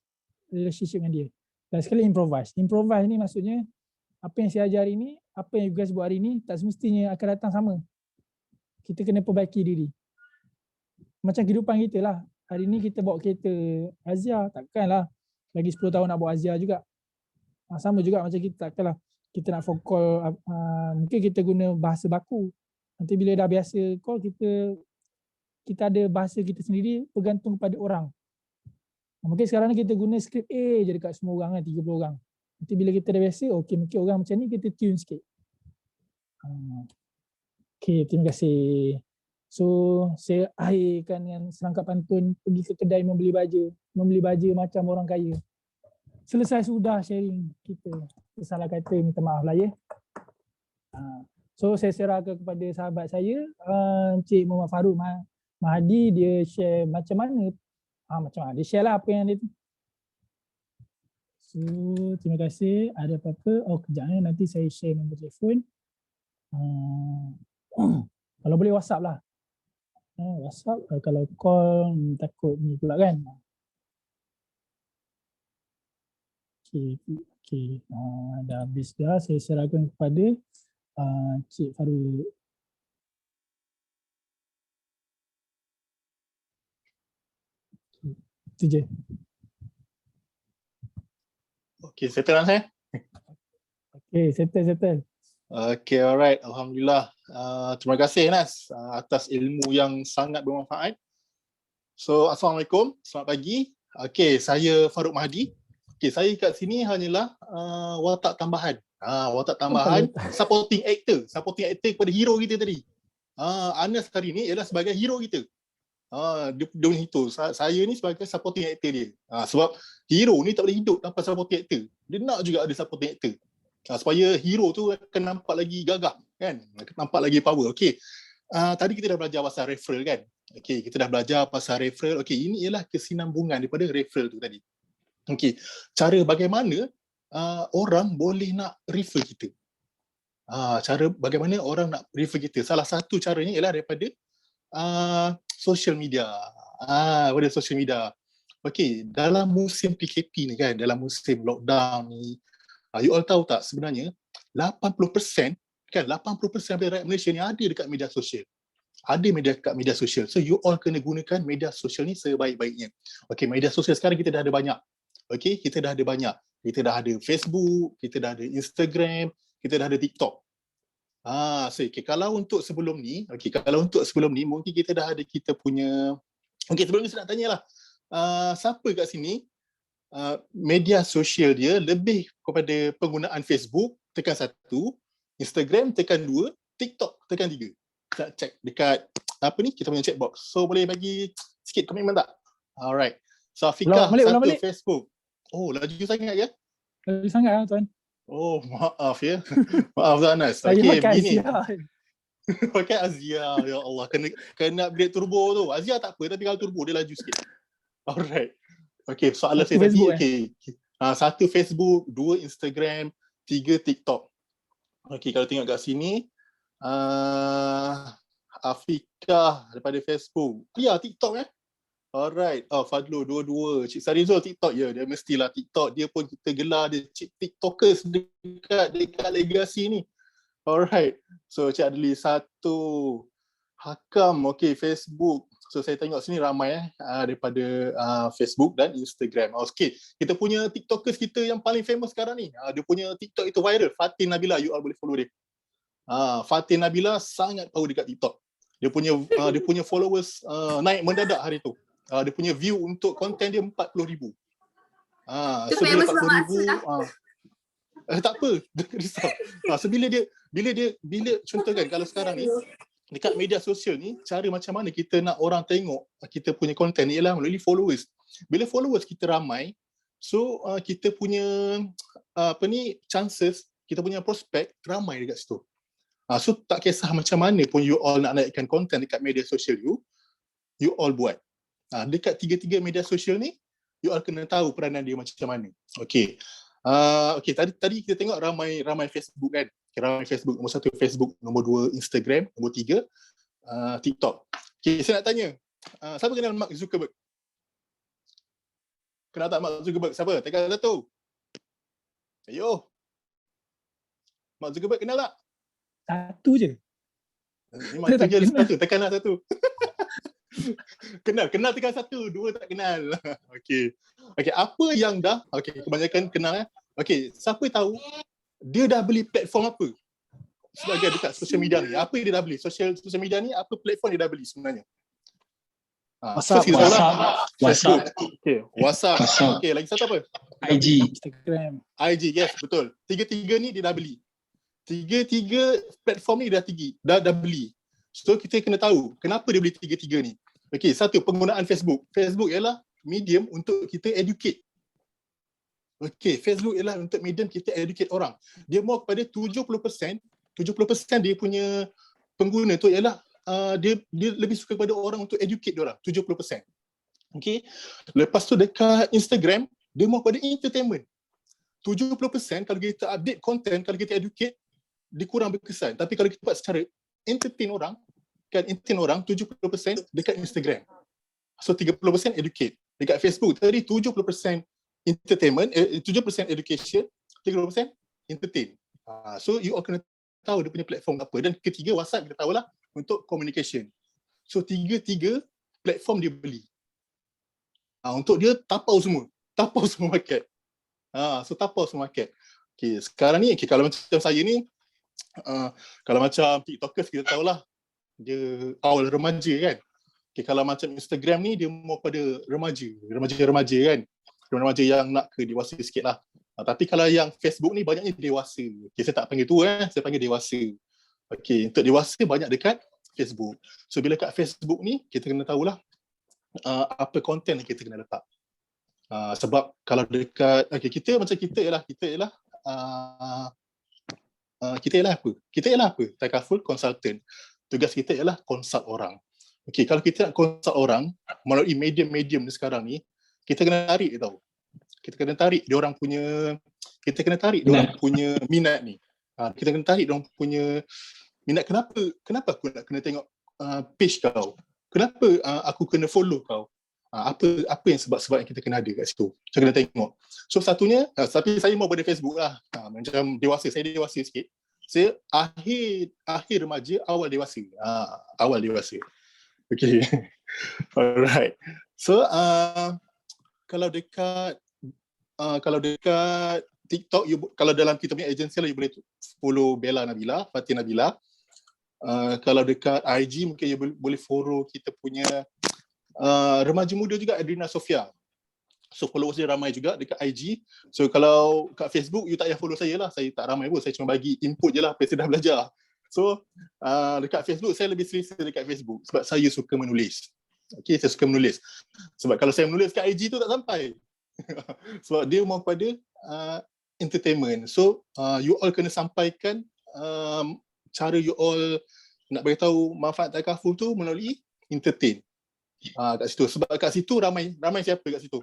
relationship dengan dia. Dan sekali improvise. Improvise ni maksudnya apa yang saya ajar hari ni, apa yang you guys buat hari ni tak semestinya akan datang sama. Kita kena perbaiki diri. Macam kehidupan kita lah. Hari ni kita bawa kereta Azia, takkanlah lagi 10 tahun nak bawa Azia juga. Sama juga macam kita, takkanlah kita nak phone call, mungkin kita guna bahasa baku. Nanti bila dah biasa call, kita ada bahasa kita sendiri bergantung pada orang. Mungkin sekarang ni kita guna skrip A je dekat semua orang kan, 30 orang. Nanti bila kita dah biasa, okey mungkin orang macam ni kita tune sikit. Okey, terima kasih. So, saya akhirkan dengan serangkap pantun pergi ke kedai membeli baju macam orang kaya. Selesai sudah sharing kita. Salah kata, minta maaf lah ya. So, saya serahkan kepada sahabat saya, Encik Muhammad Farouk Mahdi, dia share macam mana. Macam mana dia share lah apa yang dia tu. So, terima kasih. Ada apa-apa? Kejap nanti saya share nombor telefon. Kalau boleh WhatsApp lah. WhatsApp, kalau call takut ni pula kan. Okey. Dah habis dah. Saya serahkan kepada Cik Farouk. Itu je. Okay, settle lah saya. Okay, settle. Okay, alright. Alhamdulillah. Terima kasih Nas atas ilmu yang sangat bermanfaat. So, Assalamualaikum. Selamat pagi. Okay, saya Farouk Mahdi. Okay, saya kat sini hanyalah watak tambahan. Watak tambahan supporting actor kepada hero kita tadi. Anas hari ni ialah sebagai hero kita. Dia itu. Saya ni sebagai supporting actor dia. Sebab hero ni tak boleh hidup tanpa supporting actor. Dia nak juga ada supporting actor. Supaya hero tu akan nampak lagi gagah kan, nampak lagi power. Okey. Tadi kita dah belajar pasal referral kan. Okey, kita dah belajar pasal referral. Okey, ini ialah kesinambungan daripada referral tu tadi. Okey, cara bagaimana orang boleh nak refer kita. Cara bagaimana orang nak refer kita. Salah satu caranya ialah daripada social media. Pada social media. Okey, dalam musim PKP ni kan, dalam musim lockdown ni, you all tahu tak sebenarnya 80% daripada rakyat Malaysia ni ada dekat media sosial. Ada dekat media sosial. So you all kena gunakan media sosial ni sebaik-baiknya. Okey, media sosial sekarang kita dah ada banyak. Okey, kita dah ada banyak. Kita dah ada Facebook, kita dah ada Instagram, kita dah ada TikTok. Okay, kalau untuk sebelum ni, mungkin kita dah ada kita punya, sebelum ni saya nak tanyalah, siapa kat sini media sosial dia lebih kepada penggunaan Facebook, tekan 1, Instagram tekan 2, TikTok tekan 3. Nak check dekat kita punya chat box. So boleh bagi sikit komitmen tak? Alright. So Afiqah Ulang 1 balik. Facebook. Oh, laju sangat ya? Lagi sangat lah tuan. Oh, maaf ya. Maaf Anas. Saya Okey, pakai begini. Azia. Pakai Azia. Ya Allah, kena upgrade turbo tu. Azia tak apa, tapi kalau turbo dia laju sikit. Alright. Okey, soalan Satu saya tadi. Facebook, Okey. 1 Facebook, 2 Instagram, 3 TikTok. Okey, kalau tengok kat sini, Afiqah daripada Facebook. Ya, TikTok Alright. Fadlu dua-dua. Cik Sarizul TikTok dia mestilah TikTok. Dia pun kita gelar dia Cik TikTokers dekat Legasi ni. Alright. So Cik Adli 1. Hakam Facebook. So saya tengok sini ramai daripada Facebook dan Instagram. Okay. Kita punya TikTokers kita yang paling famous sekarang ni. Dia punya TikTok itu viral. Fatin Nabila, you all boleh follow dia. Fatin Nabila sangat tahu dekat TikTok. Dia punya followers naik mendadak hari tu. Dia punya view untuk konten dia 40,000. So bila 40,000 tak apa, risau. So bila contohkan kalau sekarang ni dekat media sosial ni, cara macam mana kita nak orang tengok kita punya konten ni ialah melalui followers. Bila followers kita ramai, so kita punya chances, kita punya prospek ramai dekat situ. So tak kisah macam mana pun you all nak naikkan konten dekat media sosial you all buat. Dekat tiga-tiga media sosial ni, you all kena tahu peranan dia macam mana. Okay. Tadi kita tengok ramai Facebook kan. Ramai Facebook. Nombor 1 Facebook, nombor 2 Instagram, nombor 3 TikTok. Okay, saya nak tanya. Siapa kenal Mark Zuckerberg? Kenal tak Mark Zuckerberg? Siapa? Tekan 1. Ayo. Mark Zuckerberg kenal tak? 1 je. Memang tinggal 1. Tekanlah 1. Kenal tekan 1, 2 tak kenal. Okey, apa yang dah kebanyakan kenal siapa tahu dia dah beli platform apa sebagai dekat social media ni? Apa dia dah beli? Social media ni apa platform dia dah beli sebenarnya? WhatsApp. WhatsApp. Okey, lagi satu apa? IG. Instagram. IG, yes, betul. Tiga-tiga ni dia dah beli. Tiga-tiga platform ni dah beli. So kita kena tahu kenapa dia beli tiga-tiga ni. Okey, satu, penggunaan Facebook. Facebook ialah medium untuk kita educate. Okey, Facebook ialah untuk medium kita educate orang. Dia more kepada 70% dia punya pengguna tu ialah dia lebih suka kepada orang untuk educate dia orang, 70%. Okey. Lepas tu dekat Instagram, dia more kepada entertainment. 70% kalau kita update content, kalau kita educate, dia kurang berkesan. Tapi kalau kita buat secara entertain orang 70% dekat Instagram. So 30% educate. Dekat Facebook tadi 70% entertainment, 70% education, 30% entertain. So you all kena tahu dia punya platform apa. Dan ketiga, WhatsApp kita tahulah untuk communication. So tiga-tiga platform dia beli. Untuk dia tapau semua market. So tapau semua market. Okay, sekarang ni kalau macam saya ni, kalau macam TikTokers kita tahulah dia awal remaja kan. Okay, kalau macam Instagram ni dia mau pada remaja kan. Remaja yang nak ke dewasa sikit lah. Tapi kalau yang Facebook ni banyaknya dewasa. Okay, saya tak panggil tu saya panggil dewasa. Okay, untuk dewasa banyak dekat Facebook. So bila kat Facebook ni kita kena tahulah apa konten yang kita kena letak. Sebab kalau dekat kita ialah apa? Kita ialah apa? Takaful consultant. Tugas kita ialah consult orang. Okey, kalau kita nak consult orang melalui medium-medium ni sekarang ni, kita kena tarik tau. Kita kena tarik dia orang punya minat ni. Kita kena tarik dia orang punya minat. Kenapa aku nak kena tengok page kau? Kenapa aku kena follow kau? Apa yang sebab-sebab yang kita kena ada kat situ. Kita kena tengok. So satunya, tapi saya mau pada Facebook lah. Macam dewasa, saya dewasa sikit. Saya akhir remaja, awal dewasa. Awal dewasa. Okay. Alright. So kalau dekat kalau dekat TikTok, kalau dalam kita punya agensi lah, you boleh follow Bella Nabila, Fatih Nabila. Kalau dekat IG mungkin you boleh follow kita punya remaja muda juga, Adrina Sofia. So followers dia ramai juga dekat IG. So kalau kat Facebook, you tak payah follow saya lah. Saya tak ramai pun, saya cuma bagi input je lah apa yang saya dah belajar. So dekat Facebook, saya lebih selesa dekat Facebook sebab saya suka menulis. Okay, saya suka menulis. Sebab kalau saya menulis kat IG tu tak sampai. Sebab dia mau pada entertainment. So you all kena sampaikan cara you all nak beritahu manfaat takaful tu melalui entertain. Kat situ. Sebab kat situ ramai siapa kat situ?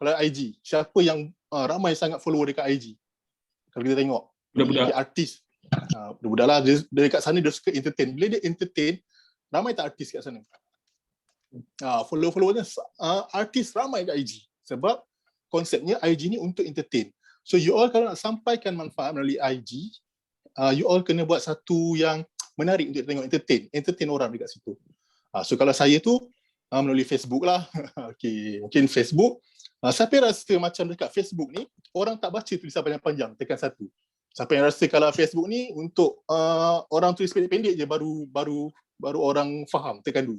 Kalau IG, siapa yang ramai sangat follower dekat IG? Kalau kita tengok Budak-budak. artis, budak-budak lah, dia dekat sana dia suka entertain. Bila dia entertain, ramai tak artis kat sana? Follower-followernya artis ramai kat IG. Sebab konsepnya IG ni untuk entertain. So you all kalau nak sampaikan manfaat melalui IG, you all kena buat satu yang menarik untuk tengok, entertain orang dekat situ. So kalau saya tu melalui Facebook lah. Okay, mungkin Facebook. Siapa yang rasa macam dekat Facebook ni orang tak baca tulisan panjang-panjang, tekan 1. Siapa yang rasa kalau Facebook ni untuk orang tulis pendek-pendek je baru orang faham, tekan 2.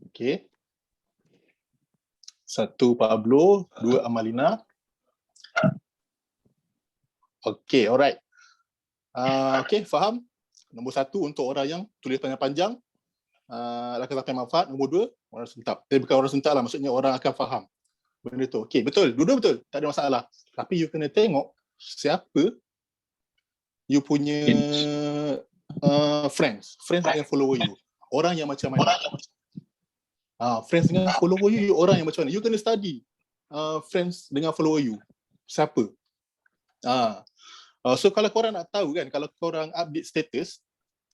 Okay. 1 Pablo, 2 Amalina. Okay, alright. Okay, faham? Nombor 1 untuk orang yang tulis panjang-panjang, akan sampai manfaat. Nombor 2, orang sentap. Tapi bukan orang sentap lah, maksudnya orang akan faham benda tu. Okay, betul. Dua-dua betul. Tak ada masalah. Tapi you kena tengok siapa you punya friends yang follower you. Orang yang macam mana. Friends dengan follower you, orang yang macam mana. You kena study friends dengan follower you. Siapa? So kalau korang nak tahu kan, kalau korang update status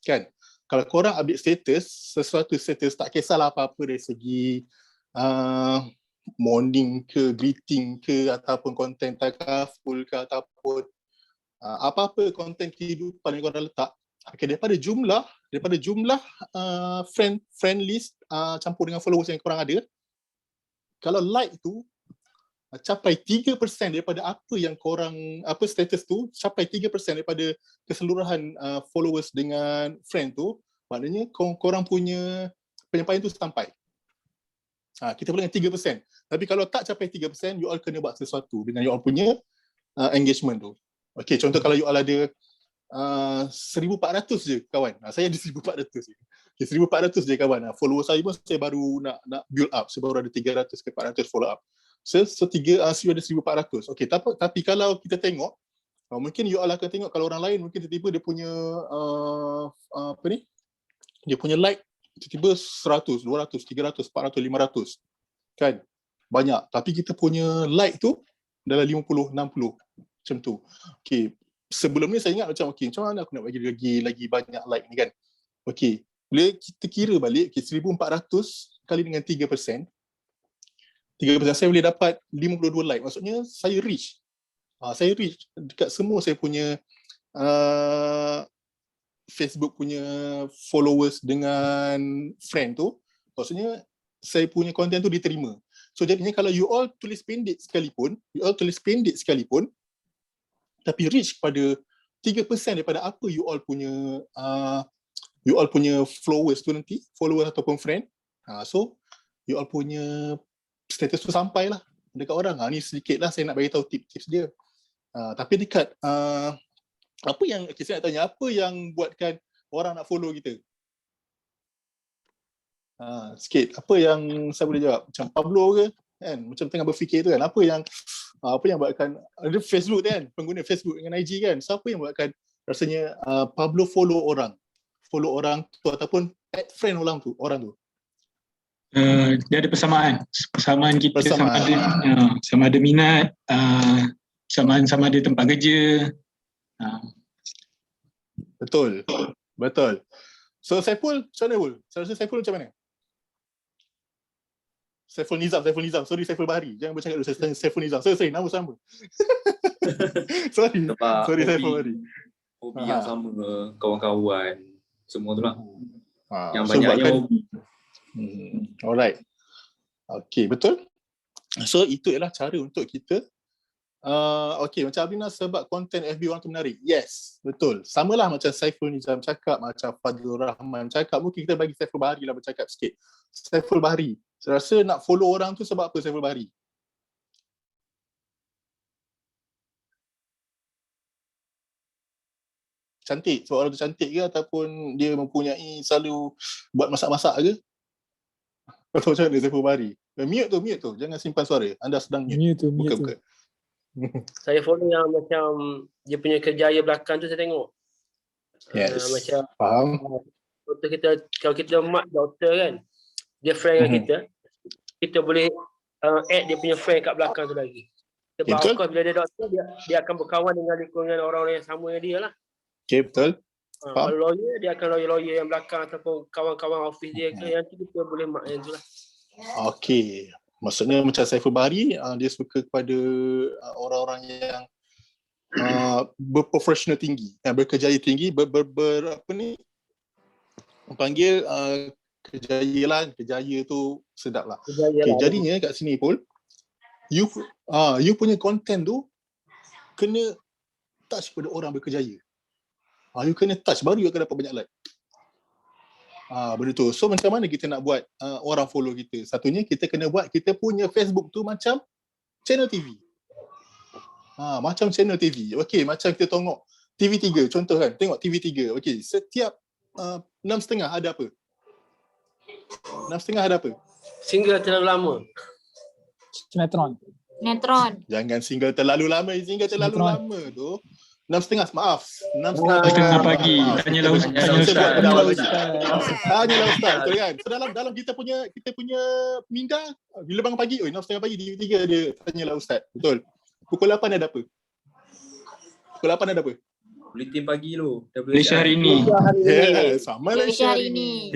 kan, kalau korang update status, sesuatu status tak kisahlah apa-apa dari segi morning ke, greeting ke, ataupun konten takaful ke, ataupun apa-apa konten kehidupan yang korang letak, okay, daripada jumlah friend list campur dengan followers yang korang ada, kalau like tu capai 3% daripada apa yang korang, status tu, capai 3% daripada keseluruhan followers dengan friend tu, maknanya korang punya penyampaian tu sampai. Kita boleh dengan 3%. Tapi kalau tak capai 3%, you all kena buat sesuatu dengan you all punya engagement tu. Okay, contoh kalau you all ada 1,400 je kawan. Saya ada 1,400 je. Okay, 1,400 je kawan. Follower saya pun saya baru nak build up. Saya baru ada 300 ke 400 follow up. So ada 1,400. Okay, tapi kalau kita tengok, mungkin you all akan tengok kalau orang lain mungkin tiba-tiba dia punya dia punya like tiba-tiba 100, 200, 300, 400, 500 kan, banyak. Tapi kita punya like tu dalam 50, 60 macam tu. Okay, sebelum ni saya ingat macam macam mana aku nak bagi lagi banyak like ni kan. Okay, bila kita kira balik, 1,400 kali dengan 3%, saya boleh dapat 52 like. Maksudnya saya reach. Saya reach dekat semua saya punya Facebook punya followers dengan friend tu. Maksudnya saya punya konten tu diterima. So jadinya kalau you all tulis pendek sekalipun, tapi reach pada 3% daripada apa you all punya followers tu nanti, followers ataupun friend. So you all punya status tu sampai lah dekat orang. Ni sedikit lah saya nak bagi tahu tips-tips dia. Tapi dekat apa yang saya nak tanya, apa yang buatkan orang nak follow kita? Sikit, apa yang saya boleh jawab? Macam Pablo ke kan, macam tengah berfikir tu kan, apa yang buatkan ada Facebook tu kan, pengguna Facebook dengan IG kan, siapa yang buatkan rasanya Pablo follow orang tu ataupun add friend orang tu? Dia ada persamaan kita sama ada minat, sama ada tempat kerja. Betul. So Saiful, macam mana Saiful? Saya rasa Saiful macam mana? Saiful Nizam. Sorry, Saiful Bahari. Jangan bercakap dulu, saya Saiful Nizam. Sorry, nama sama. Sorry Saiful Bahari. Hobi yang sama, kawan-kawan, semua tu lah. Yang So banyaknya buatkan, hobi. alright. Okay, betul. So itu ialah cara untuk kita okay, macam Abrina sebab konten FB orang tu menarik. Yes, betul. Samalah macam Saiful Nizam cakap, macam Fadlur Rahman cakap. Mungkin kita bagi Saiful Bahari lah bercakap sikit. Saiful Bahari, saya rasa nak follow orang tu sebab apa Saiful Bahari? Cantik, sebab orang tu cantik ke ataupun dia mempunyai selalu buat masak-masak ke? Atau macam mana Saiful Bahari? Mute tu, jangan simpan suara. Anda sedang mute. Buka. Saya follow yang macam dia punya kerjaya belakang tu saya tengok. Yes, Macam faham. contoh kita, kalau kita mak doktor kan, dia friend dengan kita boleh add dia punya friend kat belakang tu lagi. Sebab of course bila dia doktor, dia akan berkawan dengan lingkungan orang-orang yang sama dengan dia lah. Okay, betul. Kalau lawyer, dia akan lawyer yang belakang ataupun kawan-kawan office dia ke, yang tu kita boleh mak yang tu lah. Okay. Maksudnya macam Saiful Bahari, dia suka kepada orang-orang yang berprofesional tinggi, berkejaya tinggi, apa ni, panggil kejaya tu sedap lah. Okay, jadinya kat sini Paul, you punya content tu kena touch pada orang berkejaya. You kena touch, baru you akan dapat banyak like. Benda tu. So macam mana kita nak buat orang follow kita? Satunya kita kena buat kita punya Facebook tu macam channel TV. Macam channel TV. Okey, macam kita tengok TV3 contoh kan. Tengok TV3. Okey, setiap 6.30 ada apa? 6.30 ada apa? Single terlalu lama. Sinetron. Jangan single terlalu lama. Single terlalu lama tu 6.30, maaf. 6.30 pagi. Tanyalah Ustaz. Tanyalah Ustaz, betul kan? So dalam kita punya minda, bila bangun pagi, 6.30 pagi di TV3 dia tanyalah Ustaz. Betul. Pukul 8 ada apa? Pukul 8 ada apa? Buletin pagi tu. Malaysia hari ni. Sama Malaysia hari ni.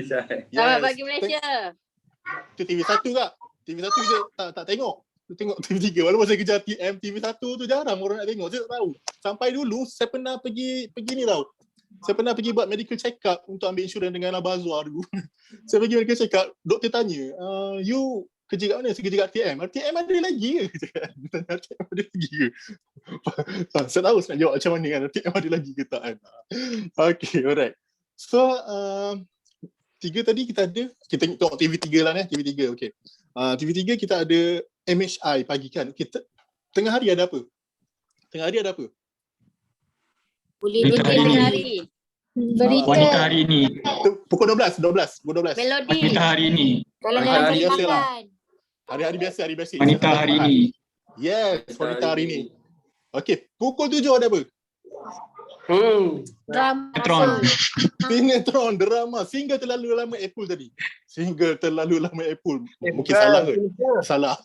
Selamat pagi Malaysia. Itu TV1 kak. TV1 je tak tengok. Tengok TV3 walaupun saya kerja TV1 tu jarang orang nak tengok, saya tak tahu. Sampai dulu saya pernah pergi ni tau. Saya pernah pergi buat medical check up untuk ambil insurans dengan Al-Bazwar dulu. Saya pergi medical check up, doktor tanya, you kerja kat mana? Saya kerja kat RTM. RTM ada lagi ke? RTM ada lagi ke? Saya tahu saya nak jawab macam mana kan, RTM ada lagi ke tak kan? Okay, alright. So, 3 tadi kita ada, kita tengok TV3 lah ni, TV3, okay. TV3 kita ada MHI pagi kan. Kita tengah hari ada apa? Tengah hari ada apa? Berita hari. Wanita hari ni. Pukul 12. Melodi. Wanita hari ni. Jalan-jalan biasa lah. makan. Hari biasa. Wanita hari ni. Yes, wanita hari ni. Okay, pukul 7 ada apa? Drama. Sinetron, drama. Single terlalu lama Apple tadi. Mungkin salah ke? Salah.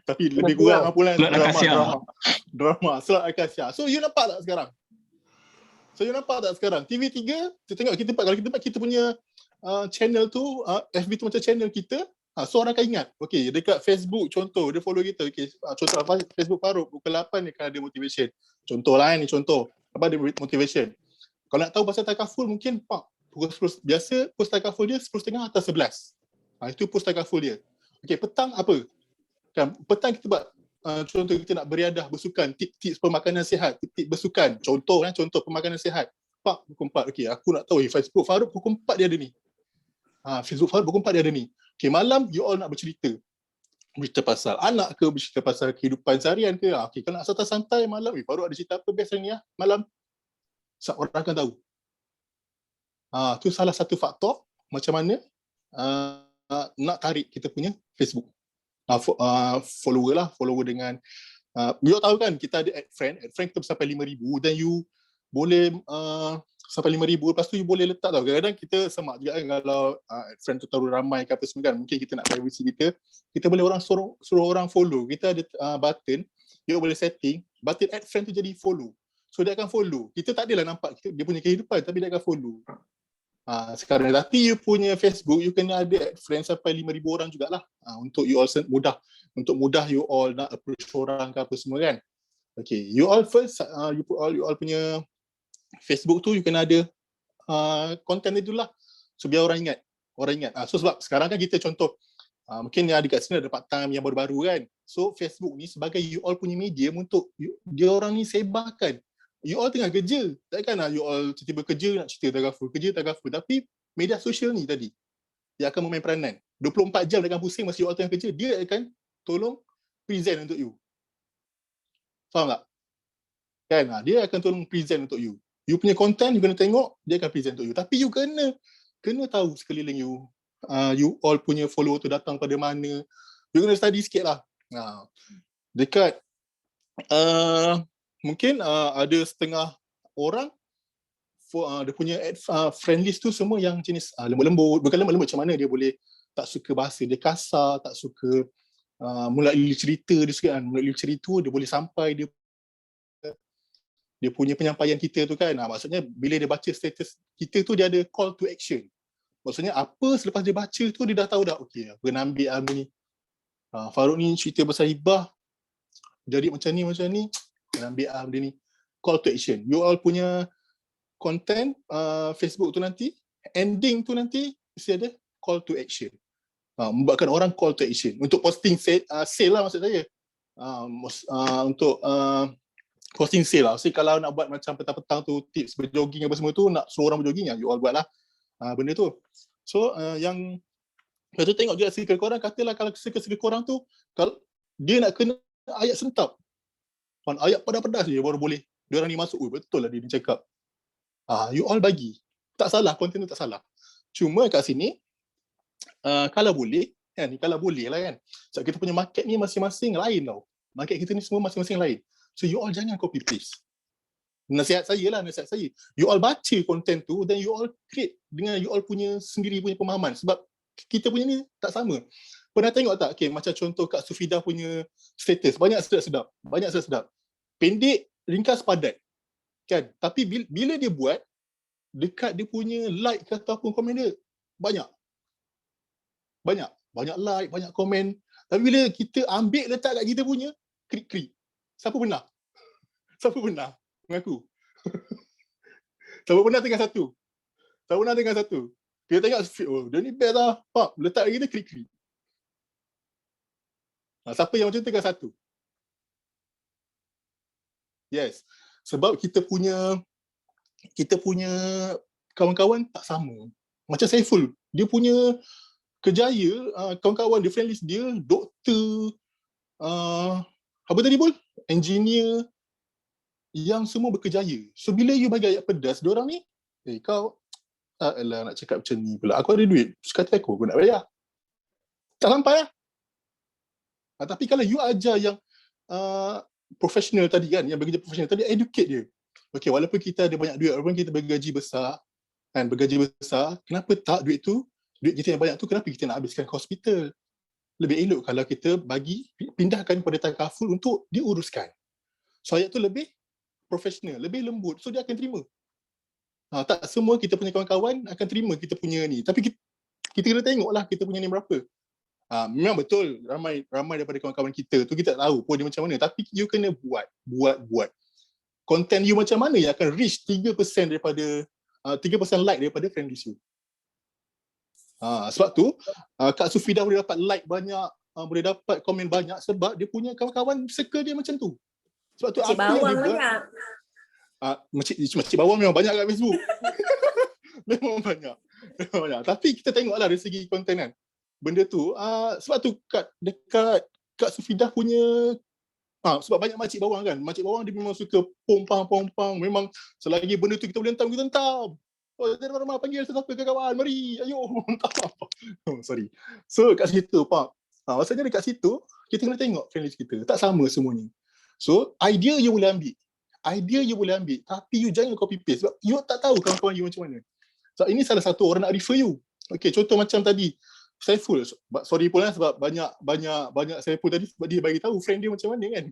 tapi lebih kurang apa lah. Drama. Selat Akasia. So you nampak tak sekarang? TV3, kita tengok kalau kita punya channel tu, FB tu macam channel kita. So orang akan ingat. Okay, dekat Facebook contoh, dia follow kita. Okay, contoh Facebook Farouk, pukul 8 dia akan ada motivation. Contoh lah ni, contoh. Apa ada motivation. Kalau nak tahu pasal takaful mungkin pukul 10 biasa post takaful dia 10.30 atau 11. Itu post takaful dia. Okey, petang apa? Kan petang kita buat contoh kita nak beriadah bersukan, tips pemakanan sihat, tips bersukan. Contoh pemakanan sihat. Pukul 4. Okey, aku nak tahu Facebook Farouk pukul 4 dia ada ni. Facebook Farouk pukul 4 dia ada ni. Okey, malam you all nak bercerita. Bercerita pasal anak ke, bercerita pasal kehidupan seharian ke. Okay, kalau nak santai-santai malam, Farouk ada cerita apa biasa ni malam. Orang akan tahu. Tu salah satu faktor macam mana nak tarik kita punya Facebook. Follower dengan you tahu kan kita ada add friend kita sampai 5,000, dan you boleh sampai 5,000, lepas tu you boleh letak tau. Kadang-kadang kita semak juga kan kalau friend tu terlalu ramai ke apa semua kan, mungkin kita nak privacy kita boleh suruh orang follow. Kita ada button, you boleh setting button add friend tu jadi follow. So dia akan follow. Kita tak adalah nampak dia punya kehidupan, tapi dia akan follow. Sekarang tapi you punya Facebook, you kena ada add friend sampai 5,000 orang jugalah. Untuk you all mudah you all nak approach orang ke apa semua kan. Okay, you all first, you all punya Facebook tu you kena ada content dia dulu lah. So biar orang ingat. So sebab sekarang kan kita contoh, mungkin yang dekat sini ada part time yang baru-baru kan. So Facebook ni sebagai you all punya medium untuk dia orang ni sebarkan. You all tengah kerja. Takkanlah you all tiba-tiba kerja nak cerita tagaful, tapi media sosial ni tadi dia akan memain peranan. 24 jam dekat pusing masa you all tengah kerja, dia akan tolong present untuk you. Faham tak? Kan? Dia akan tolong present untuk you. You punya content, you kena tengok, dia akan present untuk you. Tapi you kena tahu sekeliling you. You all punya follower tu datang pada mana. You kena study sikit lah. Dekat, mungkin ada setengah orang, dia punya friend list tu semua yang jenis lembut-lembut. Bukan lembut-lembut macam mana dia boleh tak suka bahasa dia kasar, tak suka melalui cerita dia suka kan. Melalui cerita dia boleh sampai dia punya penyampaian kita tu kan. Maksudnya bila dia baca status kita tu dia ada call to action. Maksudnya apa selepas dia baca tu dia dah tahu dah, okey aku kena ambil ni. Farouk ni cerita pasal hibah jadi macam ni, kena ambil dia ni. Call to action. You all punya content Facebook tu nanti, ending tu nanti mesti ada call to action. Membuatkan orang call to action. Untuk posting sale lah maksud saya. Untuk posting sale lah. So kalau nak buat macam petang-petang tu tips berjogging apa semua tu, nak suruh orang berjogging ya, you all buat lah benda tu. So yang lepas tu tengok juga circle korang, katalah kalau circle korang tu kalau dia nak kena ayat sentap, ayat pedas-pedas je baru boleh dia orang ni masuk. Betul lah dia cakap. You all bagi. Tak salah, konten tu tak salah. Cuma kat sini kalau boleh kan, kalau boleh lah kan. Sebab kita punya market ni masing-masing lain tau. Market kita ni semua masing-masing lain. So you all jangan copy paste. Nasihat saya. You all baca konten tu dan you all create dengan you all punya sendiri punya pemahaman. Sebab kita punya ni tak sama. Pernah tengok tak? Okay, macam contoh Kak Sufidah punya status. Banyak sedap-sedap. Pendek, ringkas, padat. Kan? Tapi bila dia buat, dekat dia punya like ataupun komen dia, banyak like, banyak komen. Tapi bila kita ambil letak kat kita punya, krik-krik. Siapa pernah? Mengaku. Siapa pernah tengah satu? Kita tengok, oh dia ni best lah. Pak, letak kat kita, krik-krik. Siapa yang macam tengah satu? Yes. Sebab kita punya kawan-kawan tak sama. Macam Saiful, dia punya kerjaya, kawan-kawan dia, friend list dia, doktor, apa tadi Bol? Engineer, yang semua berkerjaya. So bila you bagi ayat pedas, diorang ni, kau, nak cakap macam ni pula. Aku ada duit, sekata aku nak bayar. Tak sampai lah. Tapi kalau you ajar yang profesional tadi kan, yang bekerja profesional tadi, educate dia. Okay, walaupun kita ada banyak duit, walaupun kita bergaji besar, kenapa tak duit kita yang banyak tu, kenapa kita nak habiskan ke hospital? Lebih elok kalau kita pindahkan kepada takaful untuk diuruskan. So ayat tu lebih profesional, lebih lembut, so dia akan terima. Tak semua kita punya kawan-kawan akan terima kita punya ni. Tapi kita kena tengoklah kita punya ni berapa. Memang betul ramai daripada kawan-kawan kita tu kita tak tahu pun dia macam mana, tapi you kena buat. Content you macam mana yang akan reach 3% daripada 3% like daripada friend list you. Sebab tu Kak Sufidah boleh dapat like banyak, boleh dapat komen banyak sebab dia punya kawan-kawan circle dia macam tu. Sebab tu Cik Bawang banyak. Cik Bawang memang banyak kat Facebook. memang banyak. Tapi kita tengoklah dari segi konten kan. Benda tu sebab tu dekat Kak Sufidah punya sebab banyak makcik bawang kan. Makcik bawang dia memang suka pompang. Memang selagi benda tu kita boleh hentam, kita hentam. Oh, dia rumah panggil sesiapa ke kawan, mari, ayo. Sorry. So kat situ Pak. Maksudnya dekat situ kita kena tengok friend list kita. Tak sama semuanya. So idea you boleh ambil. Tapi you jangan copy paste. Sebab you tak tahu kawan-kawan you macam mana. Sebab ini salah satu orang nak refer you. Okay, contoh macam tadi Saiful, sorry pula sebab banyak Saiful tadi sebab dia bagi tahu friend dia macam mana kan.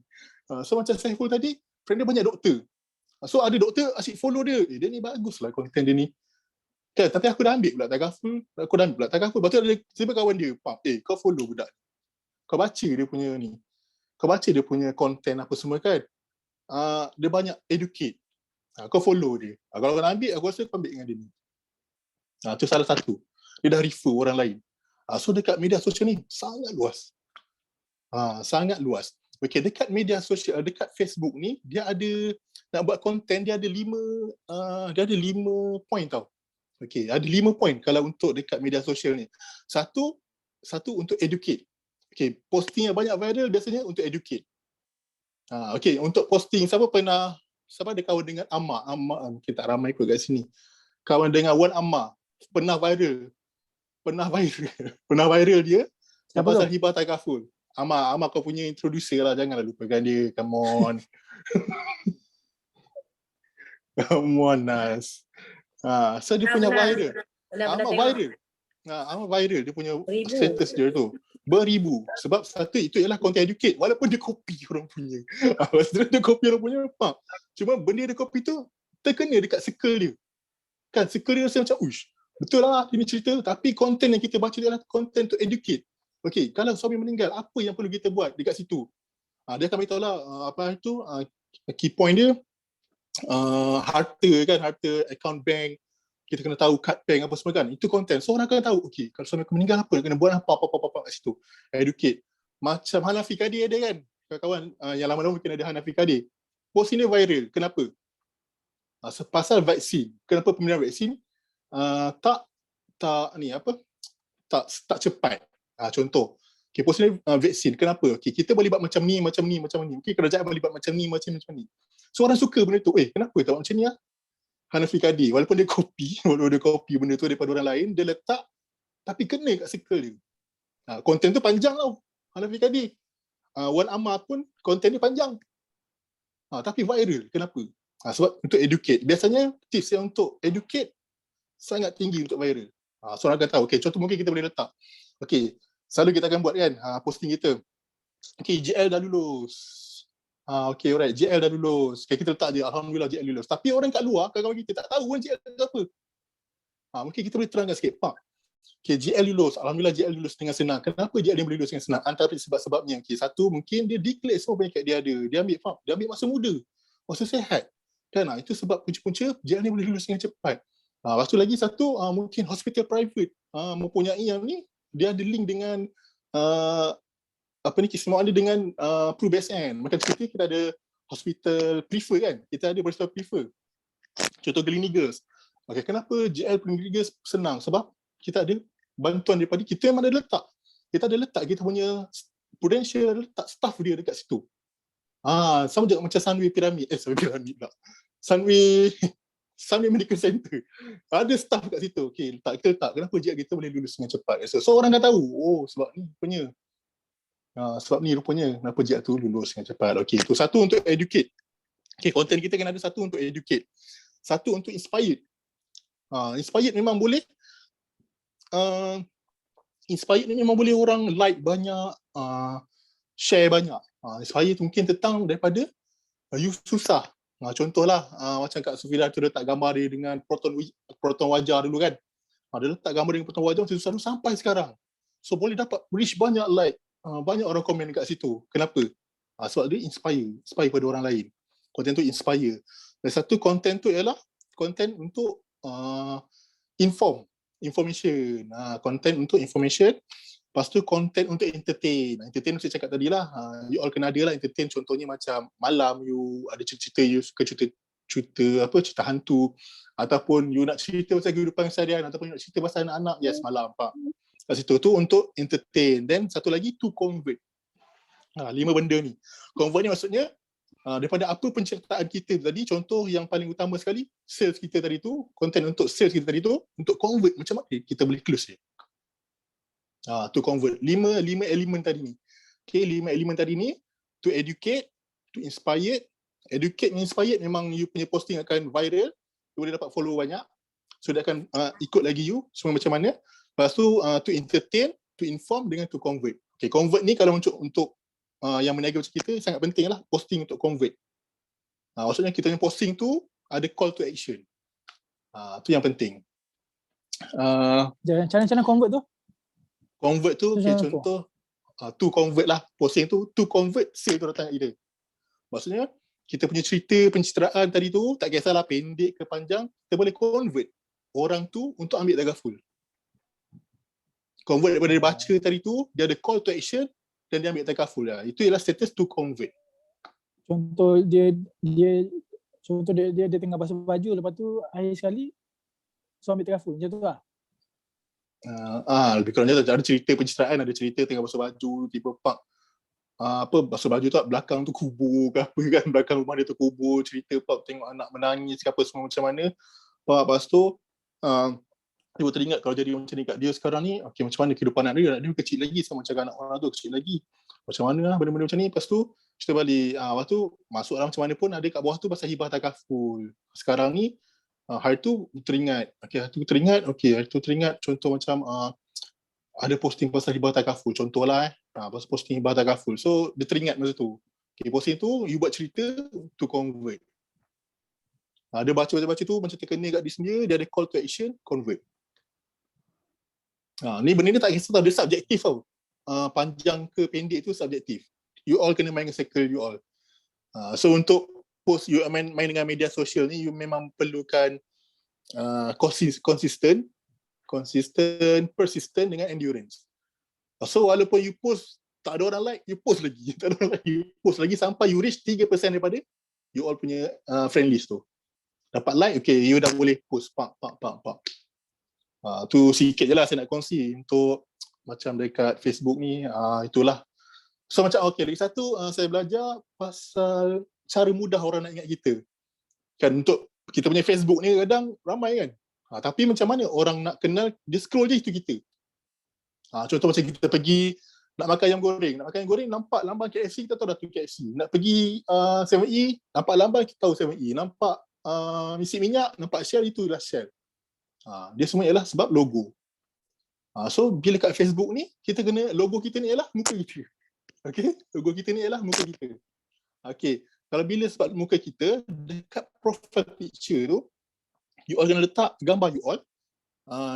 So macam Saiful tadi, friend dia banyak doktor. So ada doktor asyik follow dia. Dia ni baguslah konten dia ni. Kan, tapi aku dah ambil pula tagaful. Lepas tu ada sebab kawan dia, kau follow budak. Kau baca dia punya ni. Kau baca dia punya konten apa semua kan. Dia banyak educate. Kau follow dia. Kalau kau nak ambil, aku rasa kau ambil dengan dia ni. Itu salah satu. Dia dah refer orang lain. So dekat media sosial ni sangat luas. Sangat luas. Okey, dekat media sosial, dekat Facebook ni dia ada nak buat konten, dia ada 5 point tau. Okey, ada 5 point kalau untuk dekat media sosial ni. Satu untuk educate. Okey, posting yang banyak viral biasanya untuk educate. Okey, untuk posting siapa ada kawan dengan Amma mungkin tak ramai kot kat sini. Kawan dengan Wan Amma pernah viral dia pasal Hibah Takaful. Amma kau punya introducer lah, janganlah lupakan dia, come on. Come on Nas. So dia punya viral. Amma viral dia punya status dia tu. Beribu. Sebab satu itu ialah content educate, walaupun dia copy orang punya. Dia copy orang punya apa. Cuma benda dia copy tu terkena dekat circle dia. Kan circle dia rasa macam uish. Betul lah ini cerita, tapi konten yang kita baca dia adalah konten to educate. Okey, kalau suami meninggal, apa yang perlu kita buat dekat situ? Dia akan beritahu lah key point dia, harta, account bank, kita kena tahu card bank apa semua kan. Itu konten. So orang akan tahu, okey, kalau suami aku meninggal apa, kena buat apa kat situ. Educate. Macam Hanafi Kadir ada kan? Kawan-kawan yang lama-lama mungkin ada Hanafi Kadir. Post ini viral. Kenapa? Pasal vaksin. Kenapa pemberian vaksin tak cepat? Contoh, post ni vaksin. Kenapa? Kita boleh buat macam ni. Mungkin kerajaan boleh buat macam ni. So orang suka benda tu. Kenapa tak buat macam ni? Hanafi Kadir, walaupun dia copy benda tu daripada orang lain, dia letak tapi kena kat circle dia. Konten tu panjang tau, Hanafi Kadir. Wan Amma pun konten dia panjang. Tapi viral. Kenapa? Sebab untuk educate. Biasanya tips yang untuk educate sangat tinggi untuk viral. So orang akan tahu. Contoh mungkin kita boleh letak. Selalu kita akan buat kan posting kita. JL dah lulus. Alright, JL dah lulus. Kita letak je, alhamdulillah JL lulus. Tapi orang kat luar, kawan-kawan kita tak tahu JL tu apa. Mungkin kita boleh terangkan sikit. JL lulus, alhamdulillah JL lulus dengan senang. Kenapa JL dia boleh lulus dengan senang? Antara sebab-sebabnya. Satu, mungkin dia declare semua penyakit dia ada. Dia ambil masa muda. Masa sehat. Kan? Itu sebab punca-punca JL ni boleh lulus dengan cepat. Lepas tu lagi satu, mungkin hospital private mempunyai yang ni, dia ada link dengan semua ada dengan PRU-BSN. Macam cerita kita ada hospital prefer kan? Kita ada hospital prefer. Contoh Gleneagles. Kenapa JL Gleneagles senang? Sebab kita ada bantuan daripada kita yang ada letak. Kita ada letak kita punya Prudential, letak staff dia dekat situ. Sama juga macam Sunway Pyramid. Sunway Medical Center. Ada staff kat situ. Kita letak. Kenapa JL kita boleh lulus dengan cepat? So orang dah tahu. Sebab ni punya. Kenapa JL tu lulus dengan cepat. Itu satu untuk educate. Konten kita kan ada satu untuk educate. Satu untuk inspired. Inspired memang boleh. Inspired ni memang boleh orang like banyak, share banyak. Inspired mungkin tentang daripada you susah. Contohlah macam Kak Sufira tu letak gambar dia dengan proton wajah dulu kan. Dia letak gambar dengan proton wajah susah sampai sekarang. So boleh dapat reach banyak like. Banyak orang komen dekat situ. Kenapa? Sebab dia inspire pada orang lain. Konten tu inspire. Dan satu konten tu ialah konten untuk information. Konten untuk information. Lepas tu konten untuk entertain. Entertain saya cakap tadi lah. You all kena ada lah entertain. Contohnya macam malam you ada cerita you suka cerita hantu. Ataupun you nak cerita pasal kehidupan seharian. Ataupun you nak cerita pasal anak-anak. Yes, malam. Kat situ tu untuk entertain. Dan satu lagi to convert. 5 benda ni. Convert ni maksudnya daripada apa penceritaan kita tadi, contoh yang paling utama sekali, sales kita tadi tu, konten untuk sales kita tadi tu, untuk convert macam mana kita boleh close dia. To convert. 5 elemen tadi ni. 5 elemen tadi ni, to educate, to inspire. Educate and inspire memang you punya posting akan viral, you boleh dapat follow banyak. So dia akan ikut lagi you, semua macam mana. Lepas tu to entertain, to inform dengan to convert. Convert ni kalau untuk yang meniaga macam kita sangat penting lah posting untuk convert. Maksudnya kita punya posting tu ada call to action. Tu yang penting. Cara-cara convert tu? Convert tu contoh to convert lah posting tu, to convert sale tu datang kat kita. Maksudnya kita punya cerita pencitraan tadi tu tak kisahlah pendek ke panjang, kita boleh convert. orang tu untuk ambil takaful. Convert daripada dia baca tadi tu, dia ada call to action dan dia ambil takaful lah. Itu ialah status to convert. Contoh dia tengah basuh baju, lepas tu akhir sekali so ambil takaful macam tu lah. Lebih kurang macam tu. Ada cerita pencitraan, ada cerita tengah basuh baju, tiba pak basuh baju tu belakang tu kubur ke apa kan, belakang rumah dia tu kubur, cerita pak tengok anak menangis ke apa semua macam mana. Pak lepas tu dia teringat kalau jadi macam ni kat dia sekarang ni, okey macam mana kehidupan anak dia kecil lagi sama macam anak orang tu kecil lagi. Macam mana lah benda-benda macam ni. Lepas tu cerita balik, lepas tu masuk dalam macam mana pun ada kat bawah tu pasal hibah takaful. Sekarang ni hari tu teringat, hari tu teringat contoh macam ada posting pasal hibah takaful, contohlah pasal posting hibah takaful. So dia teringat masa tu. Okay, posting tu you buat cerita to convert. Dia baca tu macam terkena kat dia sendiri, dia ada call to action, convert. Ni benda ni tak kisah tau, dia subjektif tau. Panjang ke pendek tu subjektif. You all kena main dengan circle you all. So untuk post you main dengan media sosial ni, you memang perlukan consistent, persistent dengan endurance. So walaupun you post tak ada orang like, you post lagi. Tak ada orang like, you post lagi sampai you reach 3% daripada you all punya friend list tu. Dapat like, okay, you dah boleh post pak. Tu sikit je lah saya nak kongsi untuk macam dekat Facebook ni, itulah. So macam lagi satu saya belajar pasal cara mudah orang nak ingat kita. Kan untuk kita punya Facebook ni kadang ramai kan. Tapi macam mana orang nak kenal, dia scroll je itu kita. Contoh macam kita pergi nak makan ayam goreng, nampak lambang KFC, kita tahu dah tu KFC. Nak pergi 7E, nampak lambang, kita tahu 7E. Nampak isi minyak, nampak Shell, itulah Shell. Dia semua ialah sebab logo. So bila kat Facebook ni, kita kena, logo kita ni ialah muka kita. Okay, logo kita ni ialah muka kita. Okay, kalau bila sebab muka kita, dekat profile picture tu, you all kena letak gambar you all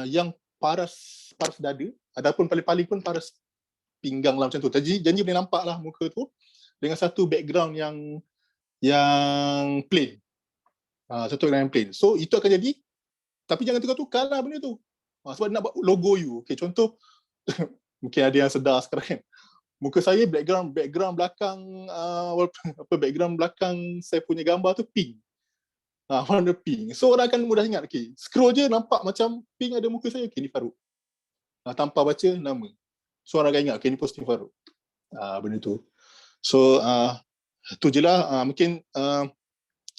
yang paras dada, ataupun paling-paling pun paras pinggang lah macam tu. Janji boleh nampak lah muka tu dengan satu background yang plain. Satu background yang plain. So itu akan jadi, tapi jangan tukar-tukar lah benda tu. Sebab nak buat logo you. Okay, contoh mungkin ada yang sedar sekarang kan. Muka saya background belakang background belakang saya punya gambar tu pink. Warna pink. So orang akan mudah ingat. Okay, scroll je nampak macam pink ada muka saya. Okay, ni Farouk. Tanpa baca nama. So orang akan ingat, okay, ni posting Farouk. Benda tu. So tu je lah. Mungkin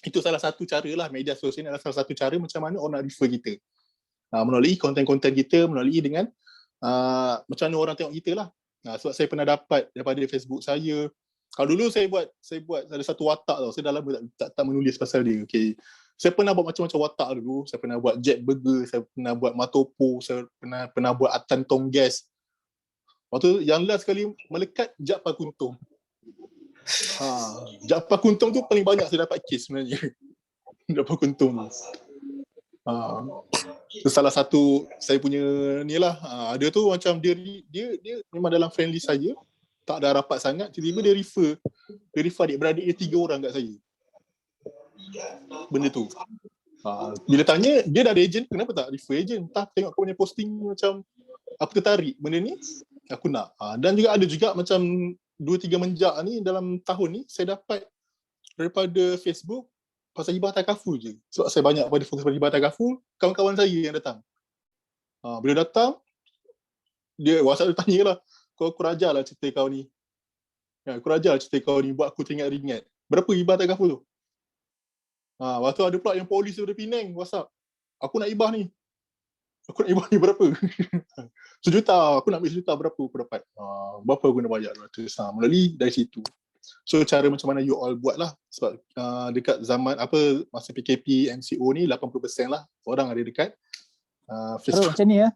itu salah satu cara lah. Media sosial ni adalah salah satu cara macam mana orang nak refer kita. Melalui konten-konten kita, melalui dengan macam mana orang tengok kita lah. Sebab saya pernah dapat daripada Facebook saya. Kalau dulu saya buat ada satu watak tau. Saya dah lama tak menulis pasal dia. Okay. Saya pernah buat macam-macam watak dulu. Saya pernah buat Jack Burger, saya pernah buat Matopo, saya pernah buat Atan Tong Gas. Waktu yang last sekali melekat Jap Pakuntung. Jap Pakuntung tu paling banyak saya dapat kes sebenarnya. Jap Pakuntung. Salah satu saya punya ni lah, dia tu macam dia memang dalam friendly saja, tak ada rapat sangat, tiba-tiba dia refer adik-beradik dia 3 orang kat saya. Benda tu. Bila tanya, dia dah ada ejen, kenapa tak refer ejen? Entah tengok kau punya posting macam aku tertarik benda ni, aku nak. Dan juga ada juga macam 2-3 menjak ni dalam tahun ni saya dapat daripada Facebook pasal hibah takaful je. Sebab saya banyak pada fokus pada hibah takaful, kawan-kawan saya yang datang. Bila datang, dia WhatsApp dia tanya lah, aku raja lah cerita kau ni. Aku raja lah cerita kau ni, buat aku teringat-ringat. Berapa hibah takaful tu? Waktu ada pula yang polis daripada Penang, WhatsApp. Aku nak hibah ni. Aku nak hibah ni berapa? 1 juta. Aku nak ambil 1 juta, berapa aku dapat? Berapa aku nak bayar? Melalui dari situ. So cara macam mana you all buat lah. Sebab dekat zaman masa PKP MCO ni 80% lah orang ada dekat Facebook. Macam ni ya.